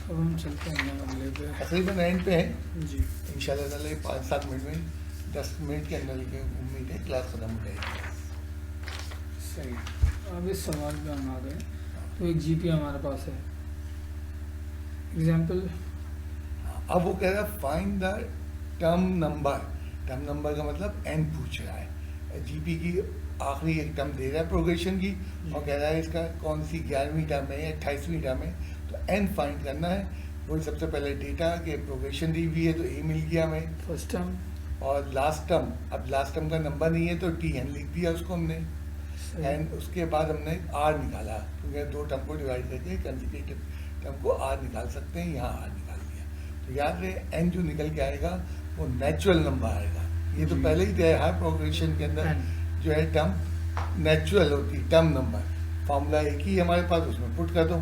अब हम चलते हैं अगले पे। तकरीबन एंड पे है जी। इंशाल्लाह ताला। 5-7 मिनट में, 10 मिनट के अंदर की उम्मीद है क्लास खत्म हो जाएगी। सही। अब इस सवाल पे हम आ गए। तो एक जीपी हमारे पास है। एग्जाम्पल, अब वो कह रहा है find the term number. Term number का मतलब एन पूछ रहा है। जीपी की आखिरी एक टर्म दे रहा है प्रोग्रेशन की, और कह रहा है इसका कौन सी 11वीं टर्म है या 28वीं टर्म है। तो एन फाइंड करना है। वो सबसे पहले डेटा के प्रोग्रेशन दी हुई है तो ए मिल गया हमें। फर्स्ट टर्म, और लास्ट टर्म, अब लास्ट टर्म का नंबर नहीं है तो टी एन लिख दिया उसको हमने। एंड उसके बाद हमने आर निकाला, क्योंकि 2 टर्म को डिवाइड करके कंसेक्यूटिव टर्म को आर निकाल सकते हैं। यहाँ आर निकाल दिया। तो याद रहे एन जो निकल के आएगा वो नेचुरल नंबर आएगा। ये तो जी। पहले ही तय है प्रोग्रेशन के अंदर N। जो है टर्म नेचुरल होती, टर्म नंबर। फॉर्मूला एक ही हमारे पास, उसमें पुट कर दो।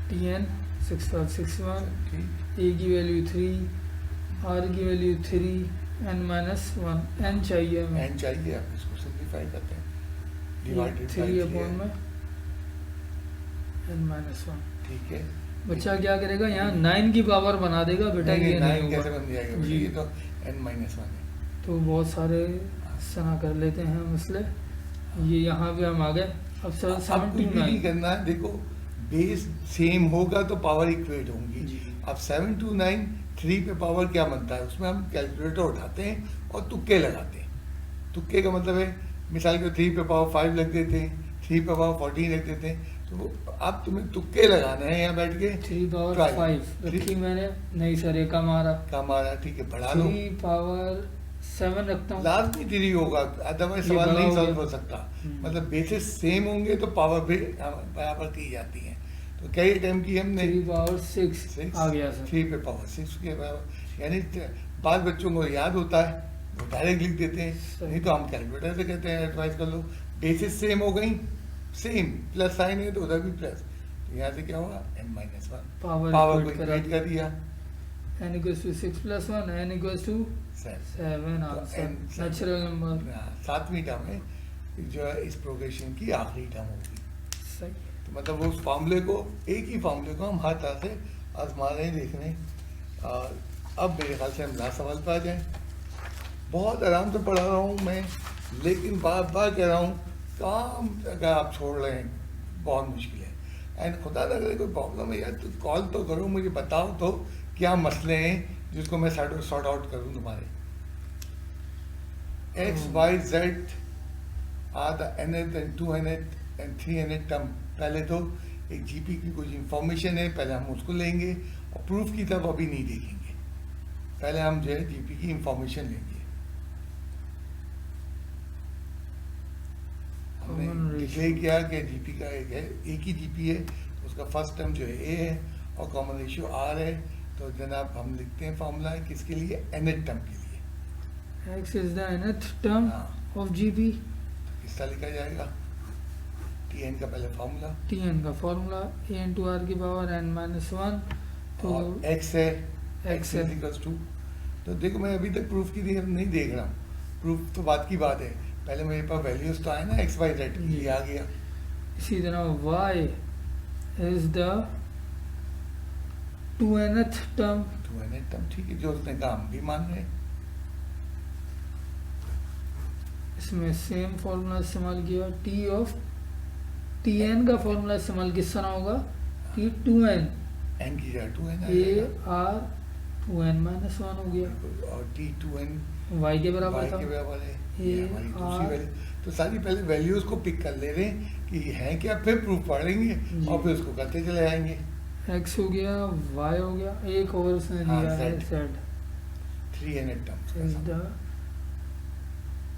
TN 6561, ठीक, ए की वैल्यू 3, आर की वैल्यू 3, n-1। n चाहिए हमें। एन चाहिए, आप इसको सिंप्लीफाई करते हैं। ये डिवाइडेड 3 अपॉन में n-1। ठीक है। बच्चा क्या करेगा, यहाँ 9 की पावर बना देगा बेटा। नहीं, ये नहीं, नहीं कैसे होगा। बन जाएगा? जी। ये तो n-1 है। तो बहुत सारे सना कर लेते हैं मसले। ये यहाँ पे हम आ गए। अब सर अब कुछ भी नहीं 7 करना है। देखो बेस सेम होगा तो पावर इक्वेट होंगी। जी। अब 7 to 9 3 पे पावर क्या बनता है, उसमें हम कैलकुलेटर उठाते हैं और तुक्के लगाते हैं। तुक्के का मतलब है मिसाल के 3 पे पावर 5 लग देते हैं, 3 पे पावर 14 लग देते हैं। तो अब तुम्हें तुक्के लगाना है यहाँ बैठ के। 3 पावर Try। 5 रखी मैंने। नहीं सर, एक कम आ रहा। काम आ रहा, ठीक है, बढ़ा लो। 3 पावर 7 रखता हूँ। लास्ट में 3 होगा, अदरवाइज ये सवाल बड़ा नहीं हो सॉल्व गया। हो सकता। मतलब बेसिस सेम होंगे तो पावर भी बराबर की जाती है। तो कई टाइम की हमने 3 पावर 6 6 आ गया सर। 3 पे पावर 6 के बराबर। यानी बाद बच्चों को याद होता है, वो डायरेक्ट लिख देते हैं। सही। नहीं तो हम कैलकुलेटर से कहते हैं एडवाइस कर लो। बेसिस सेम हो गई, सेम प्लस साइन है तो उधर भी प्लस। तो यहाँ से क्या होगा n-1 पावर पावर को इक्वेट करा इक्वेट कर दिया। n equals to 6 plus 1, n equals to 7 answer n natural number. सातवीं टर्म है जो है इस प्रोग्रेशन की आखिरी टर्म होगी। सही। तो मतलब उस फार्मूले को, एक ही फार्मूले को हम हर तरह से आजमा रहे हैं, देख रहे हैं। और अब मेरे ख्याल से हम लास्ट सवाल पर आ जाएं। बहुत आराम से पढ़ा रहा हूँ मैं, लेकिन बार बार कह रहा हूँ काम अगर आप छोड़ रहे हैं बहुत मुश्किल है। एंड खुदा ना करे कोई प्रॉब्लम है यार तो कॉल तो करो, मुझे बताओ तो क्या मसले हैं जिसको मैं सॉर्ट आउट करूँ तुम्हारे। X Y Z are the nth and 2nth and 3nth term. पहले तो एक जीपी की कुछ इंफॉर्मेशन है, पहले हम उसको लेंगे और प्रूफ की तरफ अभी नहीं देखेंगे। पहले हम जो है जीपी की इंफॉर्मेशन लेंगे। हमने डिक्लेयर किया कि जीपी का एक है, एक ही जीपी है, उसका फर्स्ट टर्म जो है ए है और कॉमन रेशियो आर है। तो जनाब हम लिखते हैं फॉर्मूला किसके लिए, nth टर्म के लिए। x is the nth term of GP। किस तरह लिखा जाएगा, Tn का पहले फॉर्मूला Tn का फॉर्मूला a into r की पावर n minus 1 तो और x है, x x है। is equals to। तो देखो मैं अभी तक प्रूफ की नहीं देख रहा हूँ, प्रूफ तो बात की बात है। पहले मेरे पास वैल्यूज तो आए ना x y z की, ये आ गया। इसी तरह y is the 2nth term। 2nth term ठीक है, जो उसने कहा हम भी मान रहे हैं। इसमें सेम फॉर्मूला इस्तेमाल किया, t ऑफ Tn का फॉर्मूला इस्तेमाल किस तरह होगा, कि 2n n की जगह 2n a r 2n minus 1 हो गया, और t 2n y के बराबर y था। के बराबर है, A, ये हमारी दूसरी R। वैल्यू। तो सारी पहले वैल्यूज को पिक कर ले रहे हैं कि है क्या, फिर प्रूफ पढ़ेंगे जी। और फिर उसको करते चले जाएंगे। x हो गया, y हो गया, एक और उसने हाँ, दिया है Z। z 3nth term is the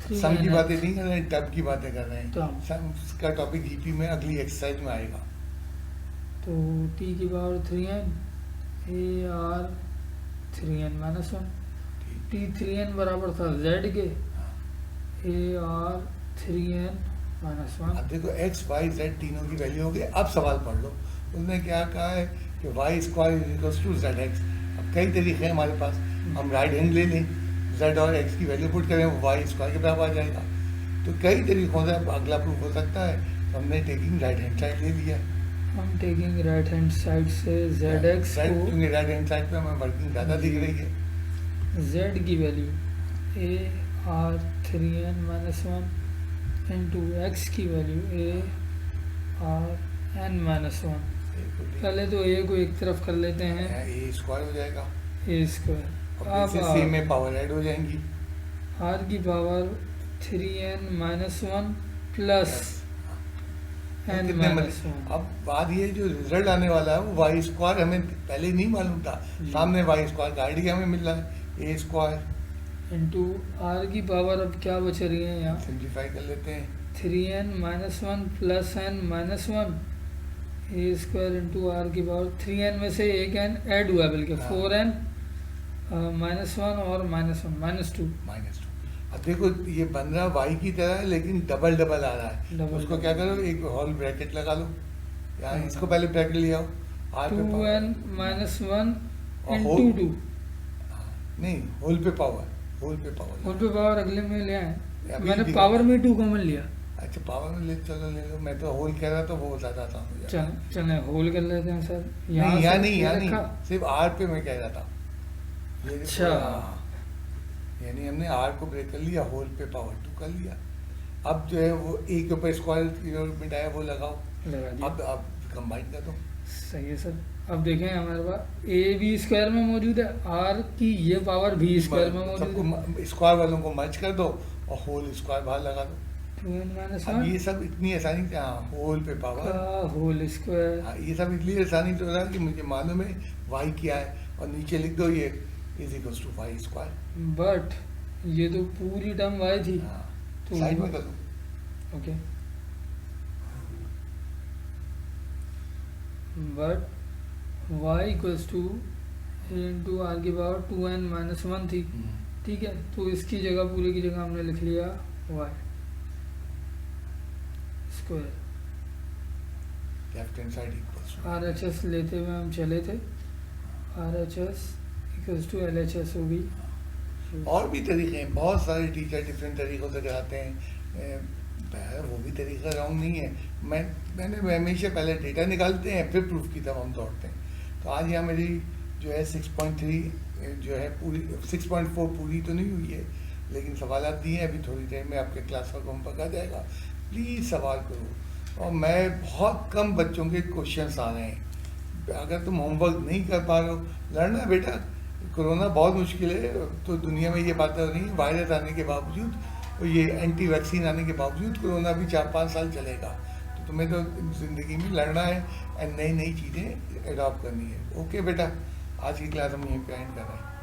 सम की 3nth बातें नहीं कर रहे हैं, टर्म की बातें कर रहे हैं। टर्म। सम का टॉपिक जीपी में अगली एक्सरसाइज में आएगा। तो t की power 3n a r 3n minus 1 t 3n बराबर था z के a r 3n minus 1। अब देखो एक्स वाई जेड तीनों की वैल्यू हो गई। अब सवाल पढ़ लो, उसने क्या कहा है कि Y square is equal to Z X. अब कई तरीके हैं हमारे पास, हम राइट हैंड ले लें, जेड और एक्स की वैल्यू पुट करें, वो वाई स्क्वायर के बराबर आ जाएगा। तो कई तरीकों से अब अगला प्रूफ हो सकता है। तो हमने टेकिंग राइट हैंड साइड ले लिया। हम टेकिंग राइट हैंड साइड से जेड एक्स को, क्योंकि राइट हैंड साइड पे हमें वर्किंग ज़्यादा दिख रही है। z की value a r 3n minus 1 into x की value a r n minus 1। पहले तो a को एक तरफ कर लेते हैं, ए स्क्वायर हो जाएगा a स्क्वायर। और फिर से सी में पावर ऐड हो जाएंगी। r की power 3n minus 1 plus n कितने minus मतलब 1। अब बात ये जो रिजल्ट आने वाला है वो वाई स्क्वायर हमें पहले नहीं मालूम था, जी। सामने वाई स्क्वायर का आइडिया हमें मिल रहा है, ए स्क्वायर। इंटू r की पावर अब क्या बच रही है यहाँ, सिंप्लीफाई कर लेते हैं। 3n minus 1 plus n minus 1 a square into r की पावर 3n में से एक n ऐड हुआ, बल्कि हाँ। 4n minus 1 और minus 1 minus 2। -2। अब देखो ये बन रहा वाई की तरह है, लेकिन डबल डबल आ रहा है। डबल तो उसको डबल। क्या करो, एक होल ब्रैकेट लगा लो, यहाँ हाँ। इसको पहले ब्रैकेट ले आओ। आर पे 2n minus 1 और इंटू whole- 2 नहीं, होल पे पावर, होल पे पावर। और पे पावर अगले में ले आए, अभी मैंने भी- पावर में 2 कॉमन लिया। अच्छा पावर में ले चलो, ले लो। मैं तो होल कह रहा था, वो ज़्यादा आसान हो जाएगा। चले होल कर लेते हैं सर। नहीं यहाँ से नहीं, यहाँ नहीं, रखा। सिर्फ आर पे मैं कह रहा था। ये देखो, अच्छा। हाँ। यानी हमने आर को ब्रेक कर लिया, होल पे पावर 2 कर लिया। अब जो है वो ए के ऊपर स्क्वायर मिटाया वो लगाओ। लगा दिया। अब कंबाइन कर दो। सही है सर। अब देखें हमारे पास ए बी स्क्वायर में मौजूद है, आर की ये पावर बी स्क्वायर में मौजूद है, सबको स्क्वायर वालों को मर्ज कर दो और होल स्क्वायर बाहर लगा दो। 2n minus अब 1 ये सब इतनी आसानी से, हाँ, होल पे पावर, का होल स्क्वायर। हाँ, ये सब इसलिए आसानी से हो रहा है कि मुझे मालूम है वाई क्या है, और नीचे लिख दो ये is equals to Y square. But ये तो पूरी टर्म y थी, तो साइड में कर दो। Okay. But y equals to into R की पावर 2n minus 1 थी, ठीक है। तो इसकी जगह, पूरी की जगह हमने लिख लिया y square. Left hand side equals R H S लेते हुए हम चले थे, R H S equals to LHS होगी। और भी तरीके हैं, बहुत सारे टीचर डिफरेंट तरीक़ों से कराते हैं। वो भी तरीका रॉन्ग नहीं है। मैंने हमेशा पहले डेटा निकालते हैं फिर प्रूफ की तरफ हम दौड़ते हैं। तो आज यहाँ मेरी जो है 6.3 जो है पूरी 6.4 पूरी तो नहीं हुई है, लेकिन सवाल आप दिए हैं। अभी थोड़ी देर में आपके क्लास वर्क होमवर्क आ जाएगा, प्लीज़ सवाल करो। और मैं बहुत कम बच्चों के क्वेश्चंस आ रहे हैं। अगर तुम होमवर्क नहीं कर पा रहे हो, लड़ना है बेटा। कोरोना बहुत मुश्किल है, तो दुनिया में ये बात हो रही है, वायरस आने के बावजूद और ये एंटी वैक्सीन आने के बावजूद कोरोना भी 4-5 साल चलेगा। तो तुम्हें तो ज़िंदगी में लड़ना है और नई नई चीज़ें अडॉप्ट करनी है। ओके बेटा, आज की क्लास हम यहीं पे एंड कर रहे हैं।